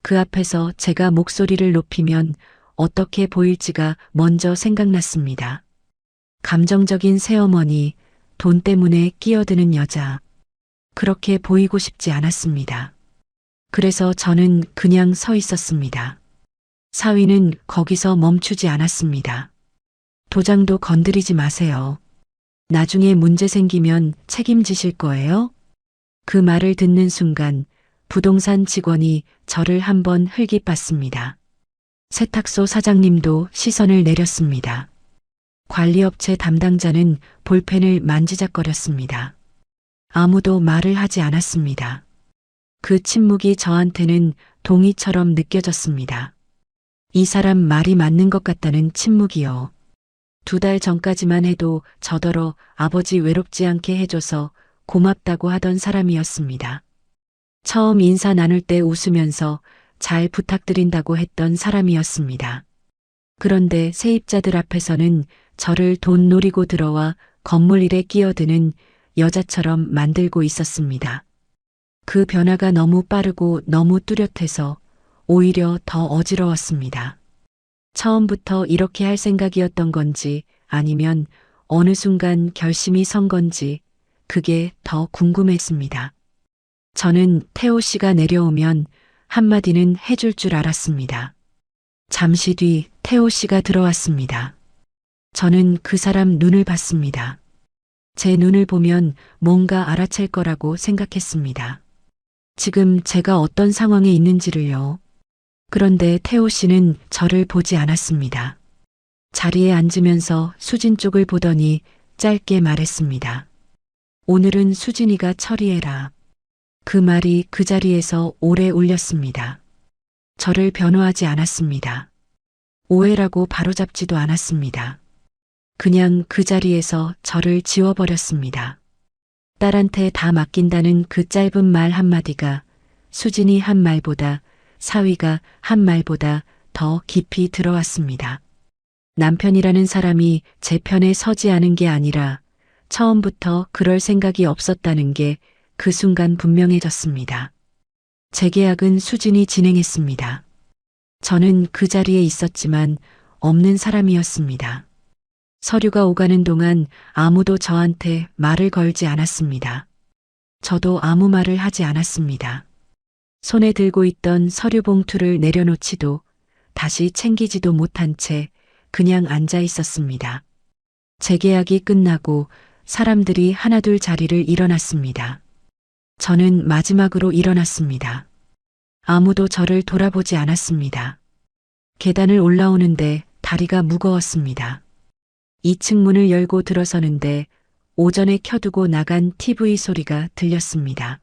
그 앞에서 제가 목소리를 높이면 어떻게 보일지가 먼저 생각났습니다. 감정적인 새어머니, 돈 때문에 끼어드는 여자. 그렇게 보이고 싶지 않았습니다. 그래서 저는 그냥 서 있었습니다. 사위는 거기서 멈추지 않았습니다. 도장도 건드리지 마세요. 나중에 문제 생기면 책임지실 거예요? 그 말을 듣는 순간 부동산 직원이 저를 한번 흘깃봤습니다. 세탁소 사장님도 시선을 내렸습니다. 관리업체 담당자는 볼펜을 만지작거렸습니다. 아무도 말을 하지 않았습니다. 그 침묵이 저한테는 동의처럼 느껴졌습니다. 이 사람 말이 맞는 것 같다는 침묵이요. 2달 전까지만 해도 저더러 아버지 외롭지 않게 해줘서 고맙다고 하던 사람이었습니다. 처음 인사 나눌 때 웃으면서 잘 부탁드린다고 했던 사람이었습니다. 그런데 세입자들 앞에서는 저를 돈 노리고 들어와 건물 일에 끼어드는 여자처럼 만들고 있었습니다. 그 변화가 너무 빠르고 너무 뚜렷해서 오히려 더 어지러웠습니다. 처음부터 이렇게 할 생각이었던 건지 아니면 어느 순간 결심이 선 건지 그게 더 궁금했습니다. 저는 태호 씨가 내려오면 한마디는 해줄 줄 알았습니다. 잠시 뒤 태호 씨가 들어왔습니다. 저는 그 사람 눈을 봤습니다. 제 눈을 보면 뭔가 알아챌 거라고 생각했습니다. 지금 제가 어떤 상황에 있는지를요. 그런데 태호 씨는 저를 보지 않았습니다. 자리에 앉으면서 수진 쪽을 보더니 짧게 말했습니다. 오늘은 수진이가 처리해라. 그 말이 그 자리에서 오래 울렸습니다. 저를 변호하지 않았습니다. 오해라고 바로잡지도 않았습니다. 그냥 그 자리에서 저를 지워버렸습니다. 딸한테 다 맡긴다는 그 짧은 말 한마디가 수진이 한 말보다 사위가 한 말보다 더 깊이 들어왔습니다. 남편이라는 사람이 제 편에 서지 않은 게 아니라 처음부터 그럴 생각이 없었다는 게 그 순간 분명해졌습니다. 재계약은 수진이 진행했습니다. 저는 그 자리에 있었지만 없는 사람이었습니다. 서류가 오가는 동안 아무도 저한테 말을 걸지 않았습니다. 저도 아무 말을 하지 않았습니다. 손에 들고 있던 서류 봉투를 내려놓지도 다시 챙기지도 못한 채 그냥 앉아 있었습니다. 재계약이 끝나고 사람들이 하나둘 자리를 일어났습니다. 저는 마지막으로 일어났습니다. 아무도 저를 돌아보지 않았습니다. 계단을 올라오는데 다리가 무거웠습니다. 2층 문을 열고 들어서는데 오전에 켜두고 나간 TV 소리가 들렸습니다.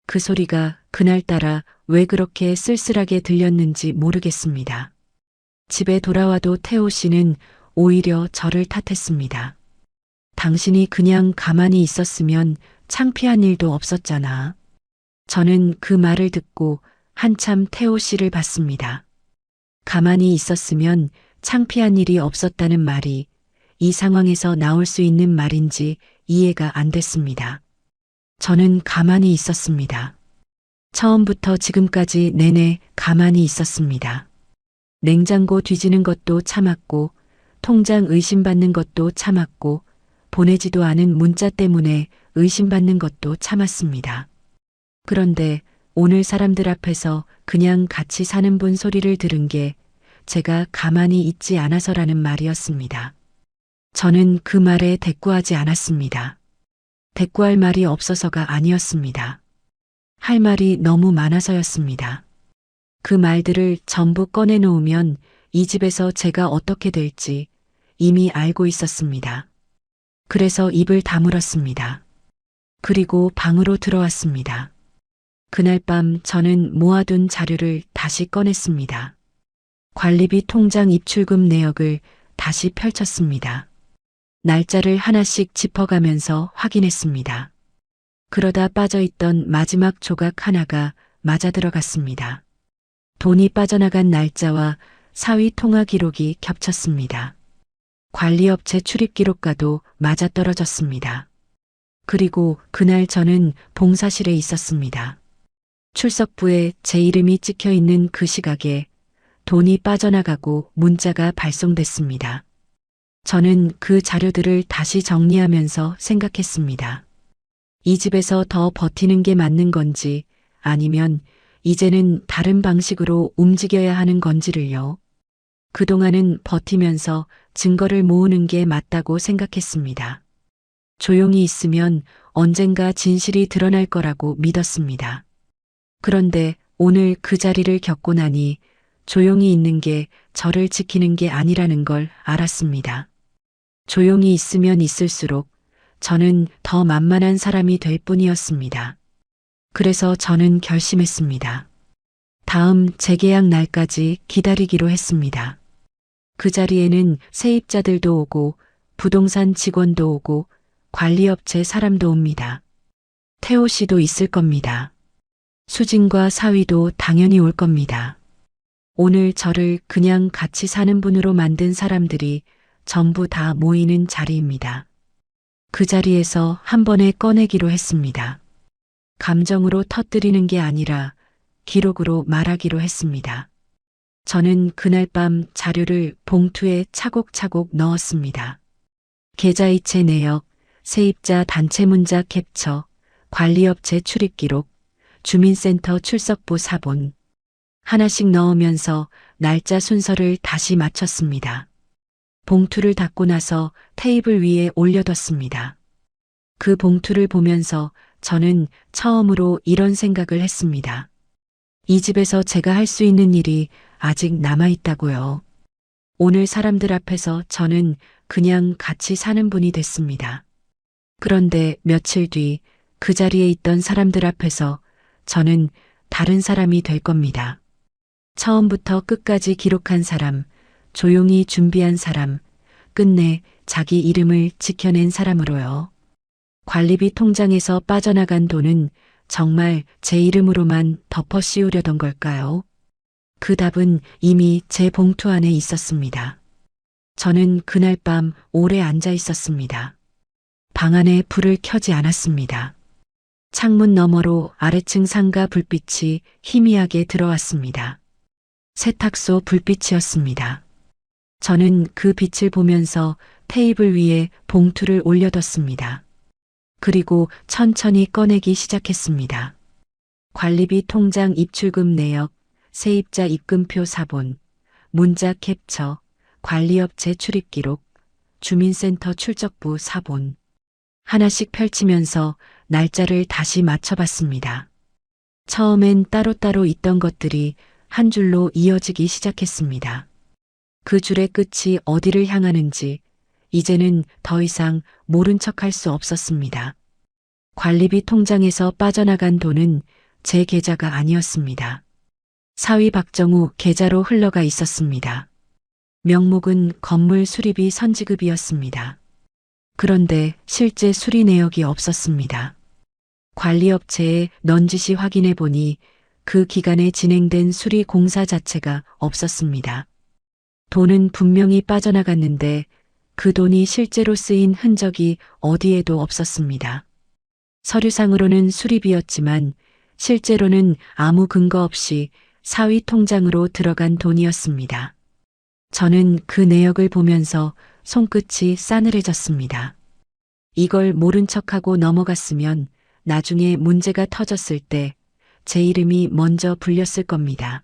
그 소리가 그날따라 왜 그렇게 쓸쓸하게 들렸는지 모르겠습니다. 집에 돌아와도 태호 씨는 오히려 저를 탓했습니다. 당신이 그냥 가만히 있었으면 창피한 일도 없었잖아. 저는 그 말을 듣고 한참 태호 씨를 봤습니다. 가만히 있었으면 창피한 일이 없었다는 말이 이 상황에서 나올 수 있는 말인지 이해가 안 됐습니다. 저는 가만히 있었습니다. 처음부터 지금까지 내내 가만히 있었습니다. 냉장고 뒤지는 것도 참았고, 통장 의심받는 것도 참았고, 보내지도 않은 문자 때문에 의심받는 것도 참았습니다. 그런데 오늘 사람들 앞에서 그냥 같이 사는 분 소리를 들은 게 제가 가만히 있지 않아서라는 말이었습니다. 저는 그 말에 대꾸하지 않았습니다. 대꾸할 말이 없어서가 아니었습니다. 할 말이 너무 많아서였습니다. 그 말들을 전부 꺼내놓으면 이 집에서 제가 어떻게 될지 이미 알고 있었습니다. 그래서 입을 다물었습니다. 그리고 방으로 들어왔습니다. 그날 밤 저는 모아둔 자료를 다시 꺼냈습니다. 관리비 통장 입출금 내역을 다시 펼쳤습니다. 날짜를 하나씩 짚어가면서 확인했습니다. 그러다 빠져있던 마지막 조각 하나가 맞아 들어갔습니다. 돈이 빠져나간 날짜와 사위 통화 기록이 겹쳤습니다. 관리업체 출입 기록과도 맞아떨어졌습니다. 그리고 그날 저는 봉사실에 있었습니다. 출석부에 제 이름이 찍혀 있는 그 시각에 돈이 빠져나가고 문자가 발송됐습니다. 저는 그 자료들을 다시 정리하면서 생각했습니다. 이 집에서 더 버티는 게 맞는 건지 아니면 이제는 다른 방식으로 움직여야 하는 건지를요. 그동안은 버티면서 증거를 모으는 게 맞다고 생각했습니다. 조용히 있으면 언젠가 진실이 드러날 거라고 믿었습니다. 그런데 오늘 그 자리를 겪고 나니 조용히 있는 게 저를 지키는 게 아니라는 걸 알았습니다. 조용히 있으면 있을수록 저는 더 만만한 사람이 될 뿐이었습니다. 그래서 저는 결심했습니다. 다음 재계약 날까지 기다리기로 했습니다. 그 자리에는 세입자들도 오고 부동산 직원도 오고 관리업체 사람도 옵니다. 태호 씨도 있을 겁니다. 수진과 사위도 당연히 올 겁니다. 오늘 저를 그냥 같이 사는 분으로 만든 사람들이 전부 다 모이는 자리입니다. 그 자리에서 한 번에 꺼내기로 했습니다. 감정으로 터뜨리는 게 아니라 기록으로 말하기로 했습니다. 저는 그날 밤 자료를 봉투에 차곡차곡 넣었습니다. 계좌이체 내역, 세입자 단체 문자 캡처, 관리업체 출입 기록, 주민센터 출석부 사본. 하나씩 넣으면서 날짜 순서를 다시 맞췄습니다. 봉투를 닫고 나서 테이블 위에 올려뒀습니다. 그 봉투를 보면서 저는 처음으로 이런 생각을 했습니다. 이 집에서 제가 할 수 있는 일이 아직 남아있다고요. 오늘 사람들 앞에서 저는 그냥 같이 사는 분이 됐습니다. 그런데 며칠 뒤 그 자리에 있던 사람들 앞에서 저는 다른 사람이 될 겁니다. 처음부터 끝까지 기록한 사람, 조용히 준비한 사람, 끝내 자기 이름을 지켜낸 사람으로요. 관리비 통장에서 빠져나간 돈은 정말 제 이름으로만 덮어 씌우려던 걸까요? 그 답은 이미 제 봉투 안에 있었습니다. 저는 그날 밤 오래 앉아 있었습니다. 방 안에 불을 켜지 않았습니다. 창문 너머로 아래층 상가 불빛이 희미하게 들어왔습니다. 세탁소 불빛이었습니다. 저는 그 빛을 보면서 테이블 위에 봉투를 올려뒀습니다. 그리고 천천히 꺼내기 시작했습니다. 관리비 통장 입출금 내역, 세입자 입금표 사본, 문자 캡처, 관리업체 출입 기록, 주민센터 출적부 사본. 하나씩 펼치면서 날짜를 다시 맞춰봤습니다. 처음엔 따로따로 있던 것들이 한 줄로 이어지기 시작했습니다. 그 줄의 끝이 어디를 향하는지 이제는 더 이상 모른 척할 수 없었습니다. 관리비 통장에서 빠져나간 돈은 제 계좌가 아니었습니다. 사위 박정우 계좌로 흘러가 있었습니다. 명목은 건물 수리비 선지급이었습니다. 그런데 실제 수리 내역이 없었습니다. 관리업체에 넌지시 확인해 보니 그 기간에 진행된 수리 공사 자체가 없었습니다. 돈은 분명히 빠져나갔는데 그 돈이 실제로 쓰인 흔적이 어디에도 없었습니다. 서류상으로는 수리비였지만 실제로는 아무 근거 없이 사위 통장으로 들어간 돈이었습니다. 저는 그 내역을 보면서 손끝이 싸늘해졌습니다. 이걸 모른 척하고 넘어갔으면 나중에 문제가 터졌을 때 제 이름이 먼저 불렸을 겁니다.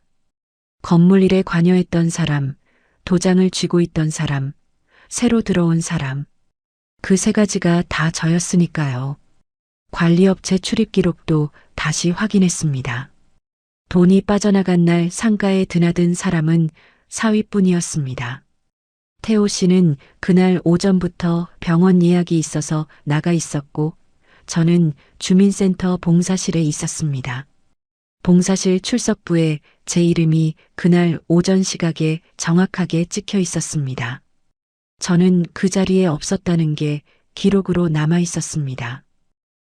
건물 일에 관여했던 사람, 도장을 쥐고 있던 사람, 새로 들어온 사람. 그 세 가지가 다 저였으니까요. 관리업체 출입 기록도 다시 확인했습니다. 돈이 빠져나간 날 상가에 드나든 사람은 사위뿐이었습니다. 태호 씨는 그날 오전부터 병원 예약이 있어서 나가 있었고 저는 주민센터 봉사실에 있었습니다. 봉사실 출석부에 제 이름이 그날 오전 시각에 정확하게 찍혀 있었습니다. 저는 그 자리에 없었다는 게 기록으로 남아 있었습니다.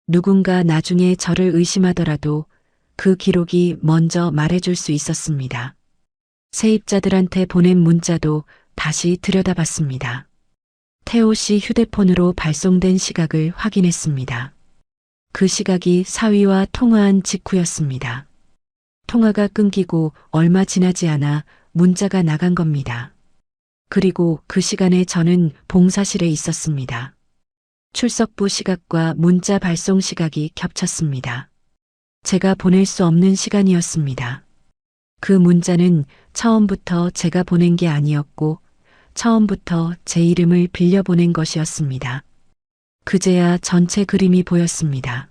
누군가 나중에 저를 의심하더라도 그 기록이 먼저 말해줄 수 있었습니다. 세입자들한테 보낸 문자도 다시 들여다봤습니다. 태호 씨 휴대폰으로 발송된 시각을 확인했습니다. 그 시각이 사위와 통화한 직후였습니다. 통화가 끊기고 얼마 지나지 않아 문자가 나간 겁니다. 그리고 그 시간에 저는 봉사실에 있었습니다. 출석부 시각과 문자 발송 시각이 겹쳤습니다. 제가 보낼 수 없는 시간이었습니다. 그 문자는 처음부터 제가 보낸 게 아니었고 처음부터 제 이름을 빌려 보낸 것이었습니다. 그제야 전체 그림이 보였습니다.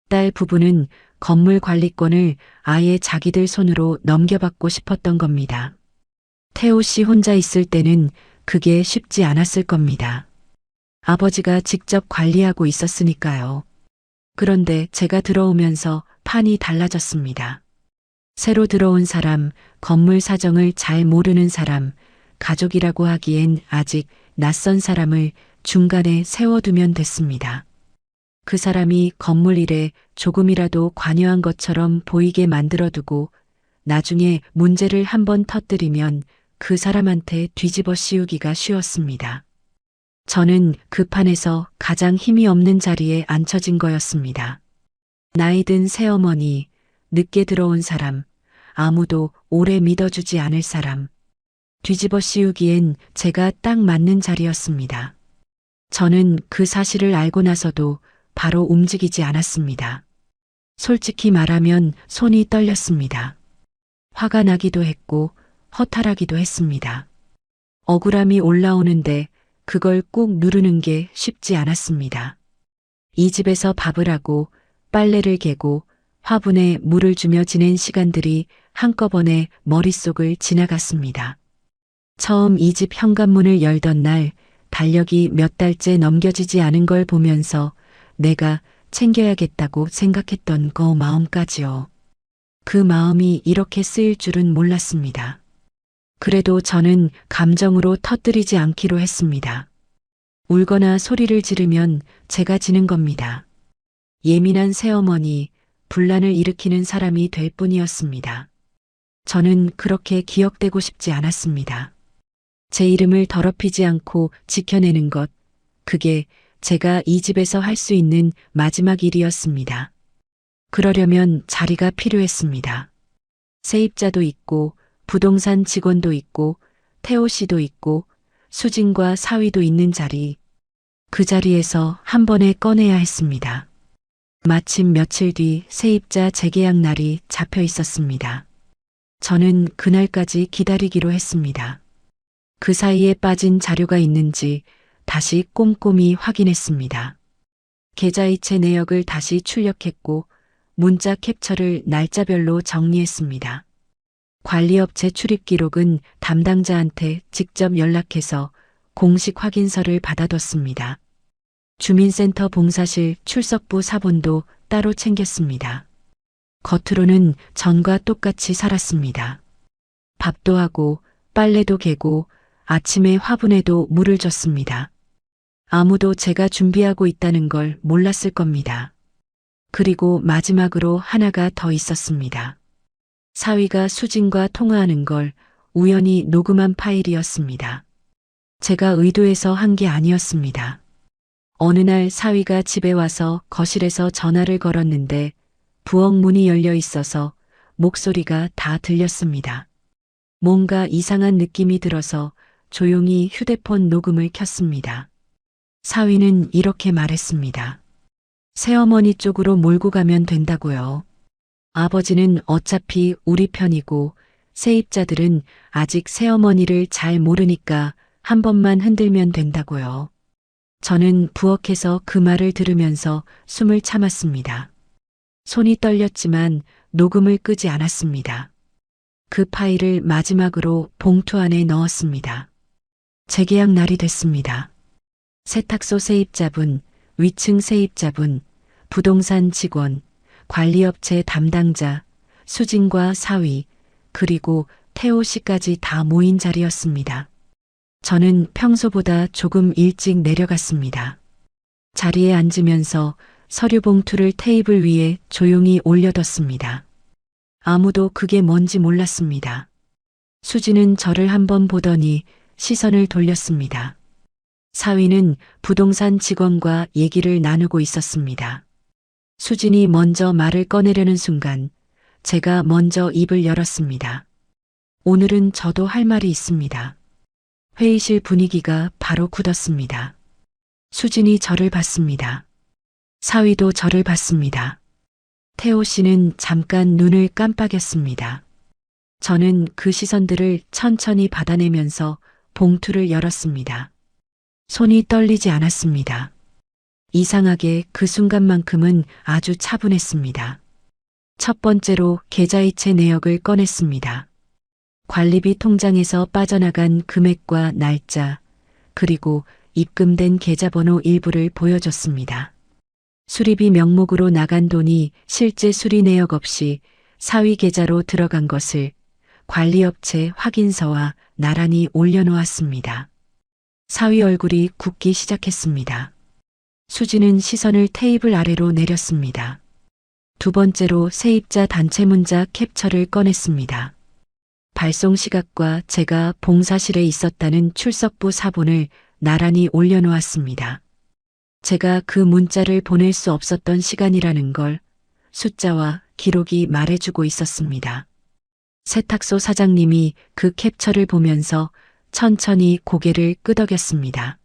딸 부부는 건물 관리권을 아예 자기들 손으로 넘겨받고 싶었던 겁니다. 태호 씨 혼자 있을 때는 그게 쉽지 않았을 겁니다. 아버지가 직접 관리하고 있었으니까요. 그런데 제가 들어오면서 판이 달라졌습니다. 새로 들어온 사람, 건물 사정을 잘 모르는 사람, 가족이라고 하기엔 아직 낯선 사람을 중간에 세워두면 됐습니다. 그 사람이 건물 일에 조금이라도 관여한 것처럼 보이게 만들어두고 나중에 문제를 한번 터뜨리면 그 사람한테 뒤집어 씌우기가 쉬웠습니다. 저는 그 판에서 가장 힘이 없는 자리에 앉혀진 거였습니다. 나이 든 새어머니, 늦게 들어온 사람, 아무도 오래 믿어주지 않을 사람. 뒤집어 씌우기엔 제가 딱 맞는 자리였습니다. 저는 그 사실을 알고 나서도 바로 움직이지 않았습니다. 솔직히 말하면 손이 떨렸습니다. 화가 나기도 했고 허탈하기도 했습니다. 억울함이 올라오는데 그걸 꾹 누르는 게 쉽지 않았습니다. 이 집에서 밥을 하고 빨래를 개고 화분에 물을 주며 지낸 시간들이 한꺼번에 머릿속을 지나갔습니다. 처음 이 집 현관문을 열던 날 달력이 몇 달째 넘겨지지 않은 걸 보면서 내가 챙겨야겠다고 생각했던 그 마음까지요. 그 마음이 이렇게 쓰일 줄은 몰랐습니다. 그래도 저는 감정으로 터뜨리지 않기로 했습니다. 울거나 소리를 지르면 제가 지는 겁니다. 예민한 새어머니, 분란을 일으키는 사람이 될 뿐이었습니다. 저는 그렇게 기억되고 싶지 않았습니다. 제 이름을 더럽히지 않고 지켜내는 것, 그게 제가 이 집에서 할 수 있는 마지막 일이었습니다. 그러려면 자리가 필요했습니다. 세입자도 있고 부동산 직원도 있고 태호 씨도 있고 수진과 사위도 있는 자리, 그 자리에서 한 번에 꺼내야 했습니다. 마침 며칠 뒤 세입자 재계약 날이 잡혀 있었습니다. 저는 그날까지 기다리기로 했습니다. 그 사이에 빠진 자료가 있는지 다시 꼼꼼히 확인했습니다. 계좌이체 내역을 다시 출력했고 문자 캡처를 날짜별로 정리했습니다. 관리업체 출입 기록은 담당자한테 직접 연락해서 공식 확인서를 받아뒀습니다. 주민센터 봉사실 출석부 사본도 따로 챙겼습니다. 겉으로는 전과 똑같이 살았습니다. 밥도 하고 빨래도 개고 아침에 화분에도 물을 줬습니다. 아무도 제가 준비하고 있다는 걸 몰랐을 겁니다. 그리고 마지막으로 하나가 더 있었습니다. 사위가 수진과 통화하는 걸 우연히 녹음한 파일이었습니다. 제가 의도해서 한 게 아니었습니다. 어느 날 사위가 집에 와서 거실에서 전화를 걸었는데 부엌 문이 열려 있어서 목소리가 다 들렸습니다. 뭔가 이상한 느낌이 들어서 조용히 휴대폰 녹음을 켰습니다. 사위는 이렇게 말했습니다. 새어머니 쪽으로 몰고 가면 된다고요. 아버지는 어차피 우리 편이고 세입자들은 아직 새어머니를 잘 모르니까 한 번만 흔들면 된다고요. 저는 부엌에서 그 말을 들으면서 숨을 참았습니다. 손이 떨렸지만 녹음을 끄지 않았습니다. 그 파일을 마지막으로 봉투 안에 넣었습니다. 재계약 날이 됐습니다. 세탁소 세입자분, 위층 세입자분, 부동산 직원, 관리업체 담당자, 수진과 사위, 그리고 태호 씨까지 다 모인 자리였습니다. 저는 평소보다 조금 일찍 내려갔습니다. 자리에 앉으면서 서류 봉투를 테이블 위에 조용히 올려뒀습니다. 아무도 그게 뭔지 몰랐습니다. 수진은 저를 한번 보더니 시선을 돌렸습니다. 사위는 부동산 직원과 얘기를 나누고 있었습니다. 수진이 먼저 말을 꺼내려는 순간 제가 먼저 입을 열었습니다. 오늘은 저도 할 말이 있습니다. 회의실 분위기가 바로 굳었습니다. 수진이 저를 봤습니다. 사위도 저를 봤습니다. 태호 씨는 잠깐 눈을 깜빡였습니다. 저는 그 시선들을 천천히 받아내면서 봉투를 열었습니다. 손이 떨리지 않았습니다. 이상하게 그 순간만큼은 아주 차분했습니다. 첫 번째로 계좌이체 내역을 꺼냈습니다. 관리비 통장에서 빠져나간 금액과 날짜, 그리고 입금된 계좌번호 일부를 보여줬습니다. 수리비 명목으로 나간 돈이 실제 수리 내역 없이 사위 계좌로 들어간 것을 관리업체 확인서와 나란히 올려놓았습니다. 사위 얼굴이 굳기 시작했습니다. 수지는 시선을 테이블 아래로 내렸습니다. 두 번째로 세입자 단체 문자 캡처를 꺼냈습니다. 발송 시각과 제가 봉사실에 있었다는 출석부 사본을 나란히 올려놓았습니다. 제가 그 문자를 보낼 수 없었던 시간이라는 걸 숫자와 기록이 말해주고 있었습니다. 세탁소 사장님이 그 캡처를 보면서 천천히 고개를 끄덕였습니다.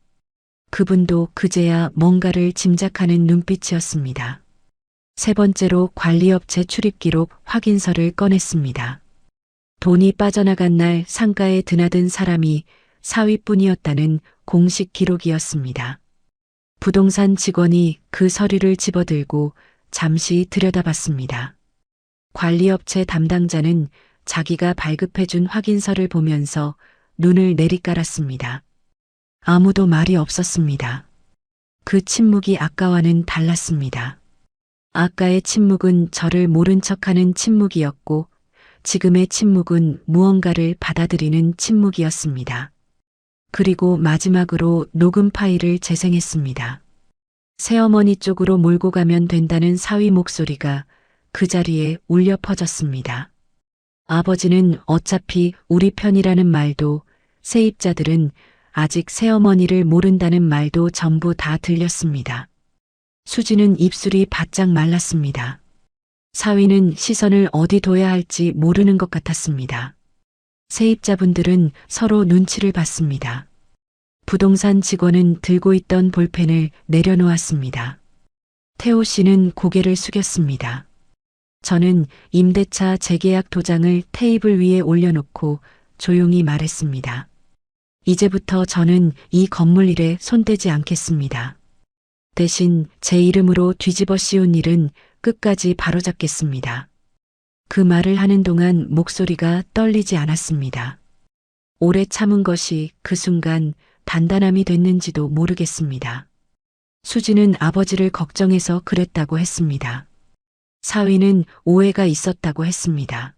그분도 그제야 뭔가를 짐작하는 눈빛이었습니다. 세 번째로 관리업체 출입기록 확인서를 꺼냈습니다. 돈이 빠져나간 날 상가에 드나든 사람이 사위뿐이었다는 공식 기록이었습니다. 부동산 직원이 그 서류를 집어들고 잠시 들여다봤습니다. 관리업체 담당자는 자기가 발급해준 확인서를 보면서 눈을 내리깔았습니다. 아무도 말이 없었습니다. 그 침묵이 아까와는 달랐습니다. 아까의 침묵은 저를 모른 척하는 침묵이었고 지금의 침묵은 무언가를 받아들이는 침묵이었습니다. 그리고 마지막으로 녹음 파일을 재생했습니다. 새어머니 쪽으로 몰고 가면 된다는 사위 목소리가 그 자리에 울려 퍼졌습니다. 아버지는 어차피 우리 편이라는 말도 세입자들은 아직 새어머니를 모른다는 말도 전부 다 들렸습니다. 수지는 입술이 바짝 말랐습니다. 사위는 시선을 어디 둬야 할지 모르는 것 같았습니다. 세입자분들은 서로 눈치를 봤습니다. 부동산 직원은 들고 있던 볼펜을 내려놓았습니다. 태호 씨는 고개를 숙였습니다. 저는 임대차 재계약 도장을 테이블 위에 올려놓고 조용히 말했습니다. 이제부터 저는 이 건물 일에 손대지 않겠습니다. 대신 제 이름으로 뒤집어 씌운 일은 끝까지 바로잡겠습니다. 그 말을 하는 동안 목소리가 떨리지 않았습니다. 오래 참은 것이 그 순간 단단함이 됐는지도 모르겠습니다. 수지는 아버지를 걱정해서 그랬다고 했습니다. 사위는 오해가 있었다고 했습니다.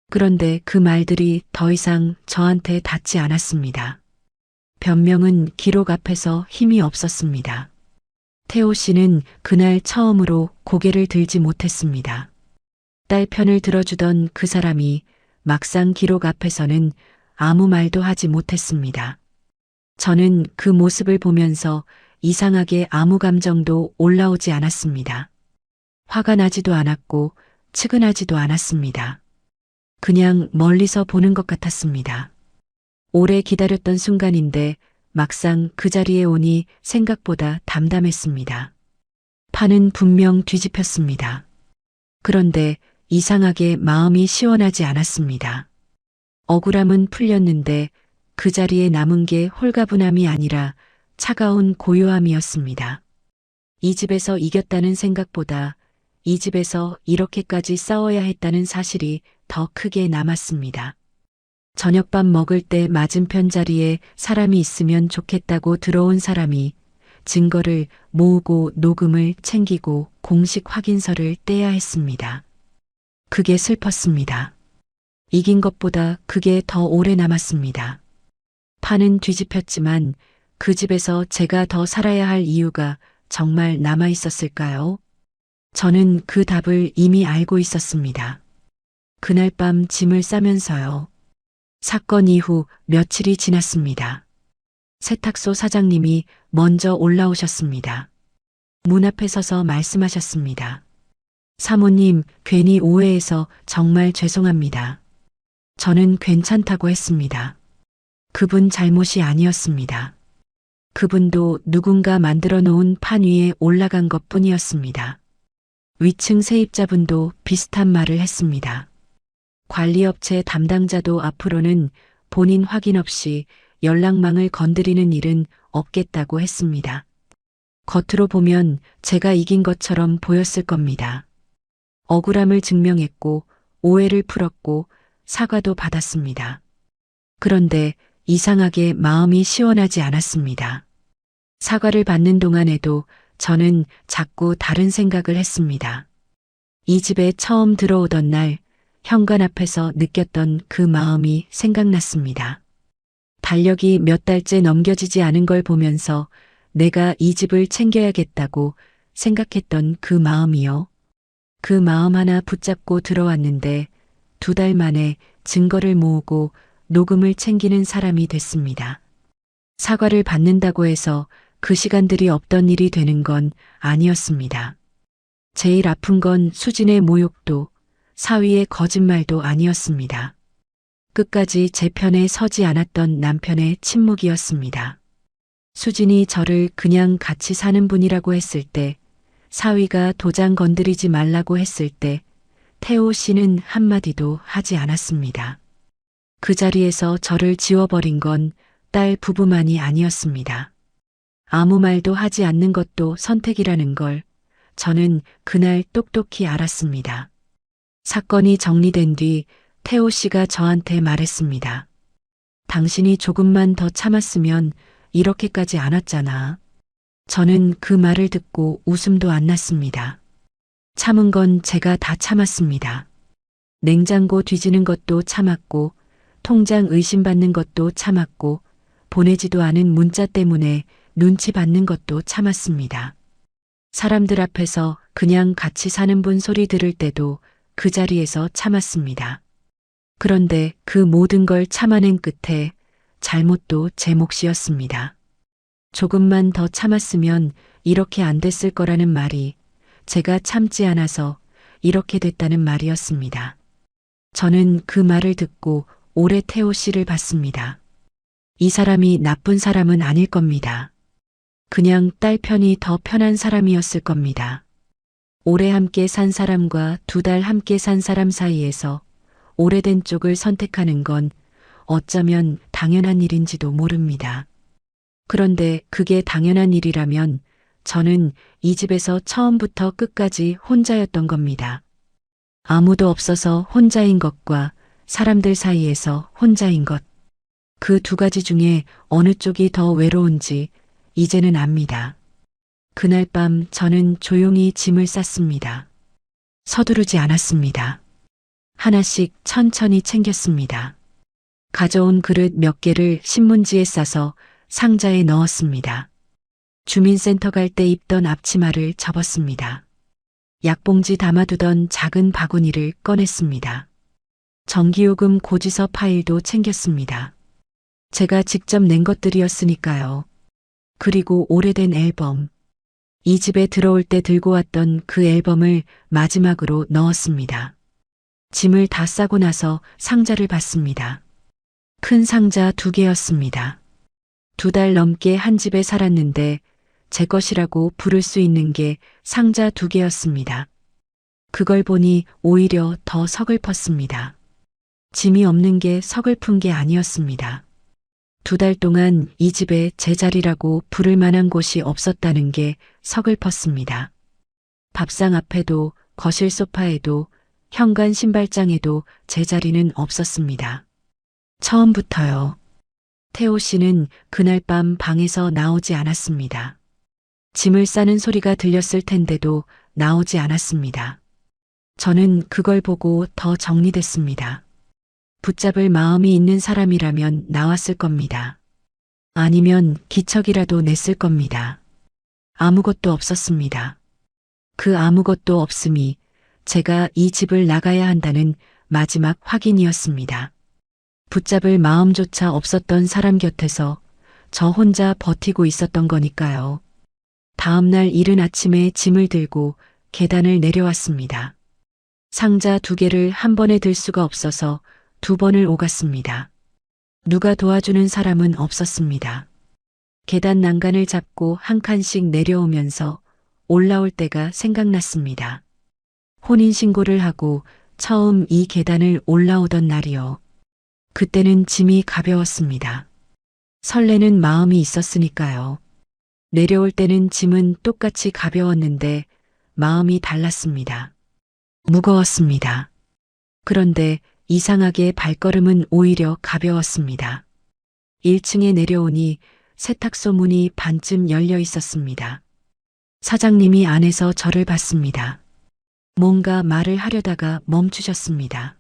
그런데 그 말들이 더 이상 저한테 닿지 않았습니다. 변명은 기록 앞에서 힘이 없었습니다. 태호 씨는 그날 처음으로 고개를 들지 못했습니다. 딸 편을 들어주던 그 사람이 막상 기록 앞에서는 아무 말도 하지 못했습니다. 저는 그 모습을 보면서 이상하게 아무 감정도 올라오지 않았습니다. 화가 나지도 않았고 측은하지도 않았습니다. 그냥 멀리서 보는 것 같았습니다. 오래 기다렸던 순간인데 막상 그 자리에 오니 생각보다 담담했습니다. 판은 분명 뒤집혔습니다. 그런데 이상하게 마음이 시원하지 않았습니다. 억울함은 풀렸는데 그 자리에 남은 게 홀가분함이 아니라 차가운 고요함이었습니다. 이 집에서 이겼다는 생각보다 이 집에서 이렇게까지 싸워야 했다는 사실이 더 크게 남았습니다. 저녁밥 먹을 때 맞은편 자리에 사람이 있으면 좋겠다고 들어온 사람이 증거를 모으고 녹음을 챙기고 공식 확인서를 떼야 했습니다. 그게 슬펐습니다. 이긴 것보다 그게 더 오래 남았습니다. 판은 뒤집혔지만 그 집에서 제가 더 살아야 할 이유가 정말 남아 있었을까요? 저는 그 답을 이미 알고 있었습니다. 그날 밤 짐을 싸면서요. 사건 이후 며칠이 지났습니다. 세탁소 사장님이 먼저 올라오셨습니다. 문 앞에 서서 말씀하셨습니다. 사모님, 괜히 오해해서 정말 죄송합니다. 저는 괜찮다고 했습니다. 그분 잘못이 아니었습니다. 그분도 누군가 만들어 놓은 판 위에 올라간 것 뿐이었습니다. 위층 세입자분도 비슷한 말을 했습니다. 관리업체 담당자도 앞으로는 본인 확인 없이 연락망을 건드리는 일은 없겠다고 했습니다. 겉으로 보면 제가 이긴 것처럼 보였을 겁니다. 억울함을 증명했고 오해를 풀었고 사과도 받았습니다. 그런데 이상하게 마음이 시원하지 않았습니다. 사과를 받는 동안에도 저는 자꾸 다른 생각을 했습니다. 이 집에 처음 들어오던 날 현관 앞에서 느꼈던 그 마음이 생각났습니다. 달력이 몇 달째 넘겨지지 않은 걸 보면서 내가 이 집을 챙겨야겠다고 생각했던 그 마음이요. 그 마음 하나 붙잡고 들어왔는데 2달 만에 증거를 모으고 녹음을 챙기는 사람이 됐습니다. 사과를 받는다고 해서 그 시간들이 없던 일이 되는 건 아니었습니다. 제일 아픈 건 수진의 모욕도 사위의 거짓말도 아니었습니다. 끝까지 제 편에 서지 않았던 남편의 침묵이었습니다. 수진이 저를 그냥 같이 사는 분이라고 했을 때, 사위가 도장 건드리지 말라고 했을 때, 태호 씨는 한마디도 하지 않았습니다. 그 자리에서 저를 지워버린 건 딸 부부만이 아니었습니다. 아무 말도 하지 않는 것도 선택이라는 걸 저는 그날 똑똑히 알았습니다. 사건이 정리된 뒤 태호 씨가 저한테 말했습니다. 당신이 조금만 더 참았으면 이렇게까지 안 왔잖아. 저는 그 말을 듣고 웃음도 안 났습니다. 참은 건 제가 다 참았습니다. 냉장고 뒤지는 것도 참았고, 통장 의심받는 것도 참았고, 보내지도 않은 문자 때문에 눈치 받는 것도 참았습니다. 사람들 앞에서 그냥 같이 사는 분 소리 들을 때도 그 자리에서 참았습니다. 그런데 그 모든 걸 참아낸 끝에 잘못도 제 몫이었습니다. 조금만 더 참았으면 이렇게 안 됐을 거라는 말이 제가 참지 않아서 이렇게 됐다는 말이었습니다. 저는 그 말을 듣고 오래 태호 씨를 봤습니다. 이 사람이 나쁜 사람은 아닐 겁니다. 그냥 딸 편이 더 편한 사람이었을 겁니다. 오래 함께 산 사람과 2달 함께 산 사람 사이에서 오래된 쪽을 선택하는 건 어쩌면 당연한 일인지도 모릅니다. 그런데 그게 당연한 일이라면 저는 이 집에서 처음부터 끝까지 혼자였던 겁니다. 아무도 없어서 혼자인 것과 사람들 사이에서 혼자인 것. 그 2가지 중에 어느 쪽이 더 외로운지 이제는 압니다. 그날 밤 저는 조용히 짐을 쌌습니다. 서두르지 않았습니다. 하나씩 천천히 챙겼습니다. 가져온 그릇 몇 개를 신문지에 싸서 상자에 넣었습니다. 주민센터 갈 때 입던 앞치마를 접었습니다. 약봉지 담아두던 작은 바구니를 꺼냈습니다. 전기요금 고지서 파일도 챙겼습니다. 제가 직접 낸 것들이었으니까요. 그리고 오래된 앨범. 이 집에 들어올 때 들고 왔던 그 앨범을 마지막으로 넣었습니다. 짐을 다 싸고 나서 상자를 봤습니다. 큰 상자 2개였습니다. 2달 넘게 한 집에 살았는데 제 것이라고 부를 수 있는 게 상자 2개였습니다. 그걸 보니 오히려 더 서글펐습니다. 짐이 없는 게 서글픈 게 아니었습니다. 2달 동안 이 집에 제 자리라고 부를 만한 곳이 없었다는 게 서글펐습니다. 밥상 앞에도 거실 소파에도 현관 신발장에도 제 자리는 없었습니다. 처음부터요. 태호 씨는 그날 밤 방에서 나오지 않았습니다. 짐을 싸는 소리가 들렸을 텐데도 나오지 않았습니다. 저는 그걸 보고 더 정리됐습니다. 붙잡을 마음이 있는 사람이라면 나왔을 겁니다. 아니면 기척이라도 냈을 겁니다. 아무것도 없었습니다. 그 아무것도 없음이 제가 이 집을 나가야 한다는 마지막 확인이었습니다. 붙잡을 마음조차 없었던 사람 곁에서 저 혼자 버티고 있었던 거니까요. 다음날 이른 아침에 짐을 들고 계단을 내려왔습니다. 상자 2개를 한 번에 들 수가 없어서 2번을 오갔습니다. 누가 도와주는 사람은 없었습니다. 계단 난간을 잡고 한 칸씩 내려오면서 올라올 때가 생각났습니다. 혼인신고를 하고 처음 이 계단을 올라오던 날이요. 그때는 짐이 가벼웠습니다. 설레는 마음이 있었으니까요. 내려올 때는 짐은 똑같이 가벼웠는데 마음이 달랐습니다. 무거웠습니다. 그런데 이상하게 발걸음은 오히려 가벼웠습니다. 1층에 내려오니 세탁소 문이 반쯤 열려 있었습니다. 사장님이 안에서 저를 봤습니다. 뭔가 말을 하려다가 멈추셨습니다.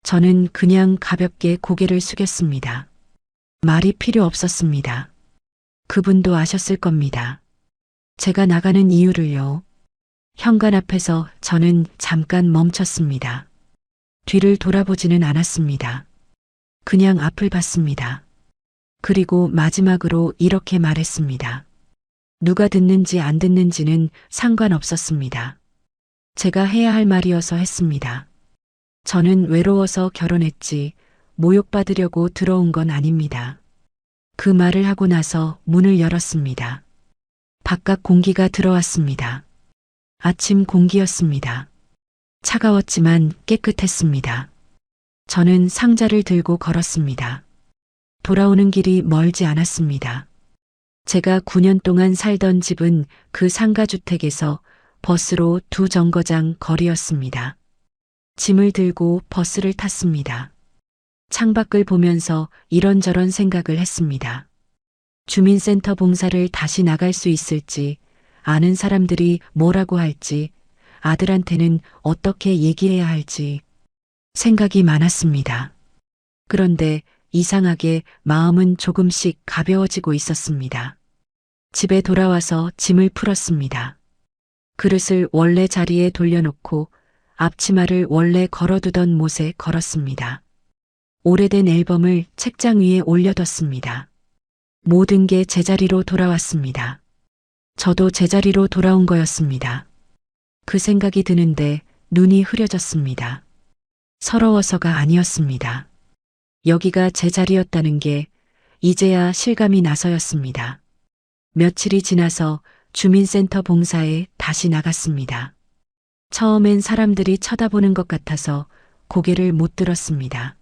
저는 그냥 가볍게 고개를 숙였습니다. 말이 필요 없었습니다. 그분도 아셨을 겁니다. 제가 나가는 이유를요. 현관 앞에서 저는 잠깐 멈췄습니다. 뒤를 돌아보지는 않았습니다. 그냥 앞을 봤습니다. 그리고 마지막으로 이렇게 말했습니다. 누가 듣는지 안 듣는지는 상관없었습니다. 제가 해야 할 말이어서 했습니다. 저는 외로워서 결혼했지 모욕받으려고 들어온 건 아닙니다. 그 말을 하고 나서 문을 열었습니다. 바깥 공기가 들어왔습니다. 아침 공기였습니다. 차가웠지만 깨끗했습니다. 저는 상자를 들고 걸었습니다. 돌아오는 길이 멀지 않았습니다. 제가 9년 동안 살던 집은 그 상가주택에서 버스로 2정거장 거리였습니다. 짐을 들고 버스를 탔습니다. 창밖을 보면서 이런저런 생각을 했습니다. 주민센터 봉사를 다시 나갈 수 있을지, 아는 사람들이 뭐라고 할지, 아들한테는 어떻게 얘기해야 할지 생각이 많았습니다. 그런데 이상하게 마음은 조금씩 가벼워지고 있었습니다. 집에 돌아와서 짐을 풀었습니다. 그릇을 원래 자리에 돌려놓고 앞치마를 원래 걸어두던 못에 걸었습니다. 오래된 앨범을 책장 위에 올려뒀습니다. 모든 게 제자리로 돌아왔습니다. 저도 제자리로 돌아온 거였습니다. 그 생각이 드는데 눈이 흐려졌습니다. 서러워서가 아니었습니다. 여기가 제 자리였다는 게 이제야 실감이 나서였습니다. 며칠이 지나서 주민센터 봉사에 다시 나갔습니다. 처음엔 사람들이 쳐다보는 것 같아서 고개를 못 들었습니다.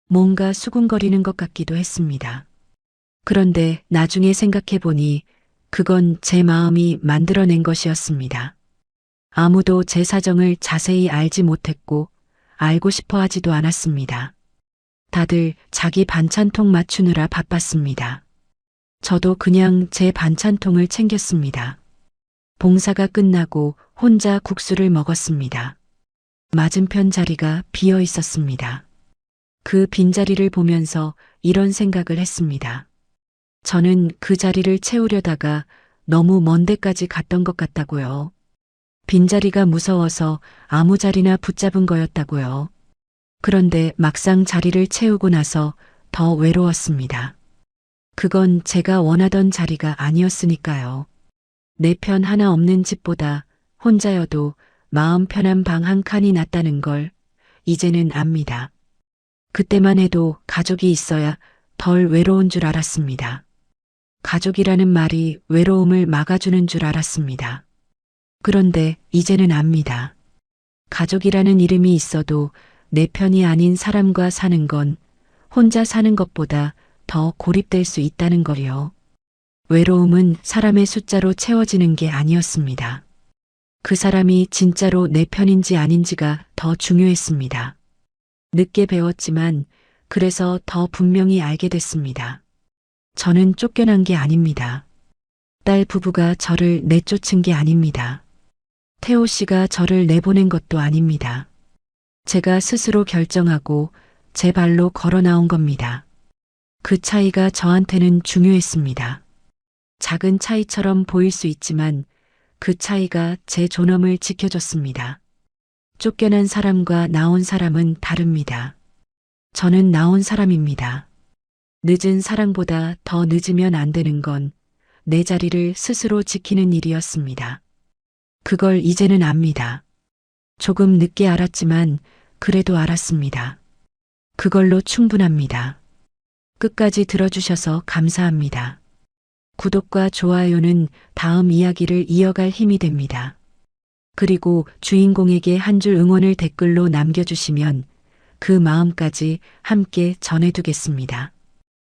뭔가 수군거리는 것 같기도 했습니다. 그런데 나중에 생각해 보니 그건 제 마음이 만들어낸 것이었습니다. 아무도 제 사정을 자세히 알지 못했고 알고 싶어 하지도 않았습니다. 다들 자기 반찬통 맞추느라 바빴습니다. 저도 그냥 제 반찬통을 챙겼습니다. 봉사가 끝나고 혼자 국수를 먹었습니다. 맞은편 자리가 비어 있었습니다. 그 빈자리를 보면서 이런 생각을 했습니다. 저는 그 자리를 채우려다가 너무 먼 데까지 갔던 것 같다고요. 빈자리가 무서워서 아무 자리나 붙잡은 거였다고요. 그런데 막상 자리를 채우고 나서 더 외로웠습니다. 그건 제가 원하던 자리가 아니었으니까요. 내 편 하나 없는 집보다 혼자여도 마음 편한 방 한 칸이 낫다는 걸 이제는 압니다. 그때만 해도 가족이 있어야 덜 외로운 줄 알았습니다. 가족이라는 말이 외로움을 막아주는 줄 알았습니다. 그런데 이제는 압니다. 가족이라는 이름이 있어도 내 편이 아닌 사람과 사는 건 혼자 사는 것보다 더 고립될 수 있다는 걸요. 외로움은 사람의 숫자로 채워지는 게 아니었습니다. 그 사람이 진짜로 내 편인지 아닌지가 더 중요했습니다. 늦게 배웠지만 그래서 더 분명히 알게 됐습니다. 저는 쫓겨난 게 아닙니다. 딸 부부가 저를 내쫓은 게 아닙니다. 태호 씨가 저를 내보낸 것도 아닙니다. 제가 스스로 결정하고 제 발로 걸어 나온 겁니다. 그 차이가 저한테는 중요했습니다. 작은 차이처럼 보일 수 있지만 그 차이가 제 존엄을 지켜줬습니다. 쫓겨난 사람과 나온 사람은 다릅니다. 저는 나온 사람입니다. 늦은 사랑보다 더 늦으면 안 되는 건 내 자리를 스스로 지키는 일이었습니다. 그걸 이제는 압니다. 조금 늦게 알았지만 그래도 알았습니다. 그걸로 충분합니다. 끝까지 들어주셔서 감사합니다. 구독과 좋아요는 다음 이야기를 이어갈 힘이 됩니다. 그리고 주인공에게 한 줄 응원을 댓글로 남겨주시면 그 마음까지 함께 전해두겠습니다.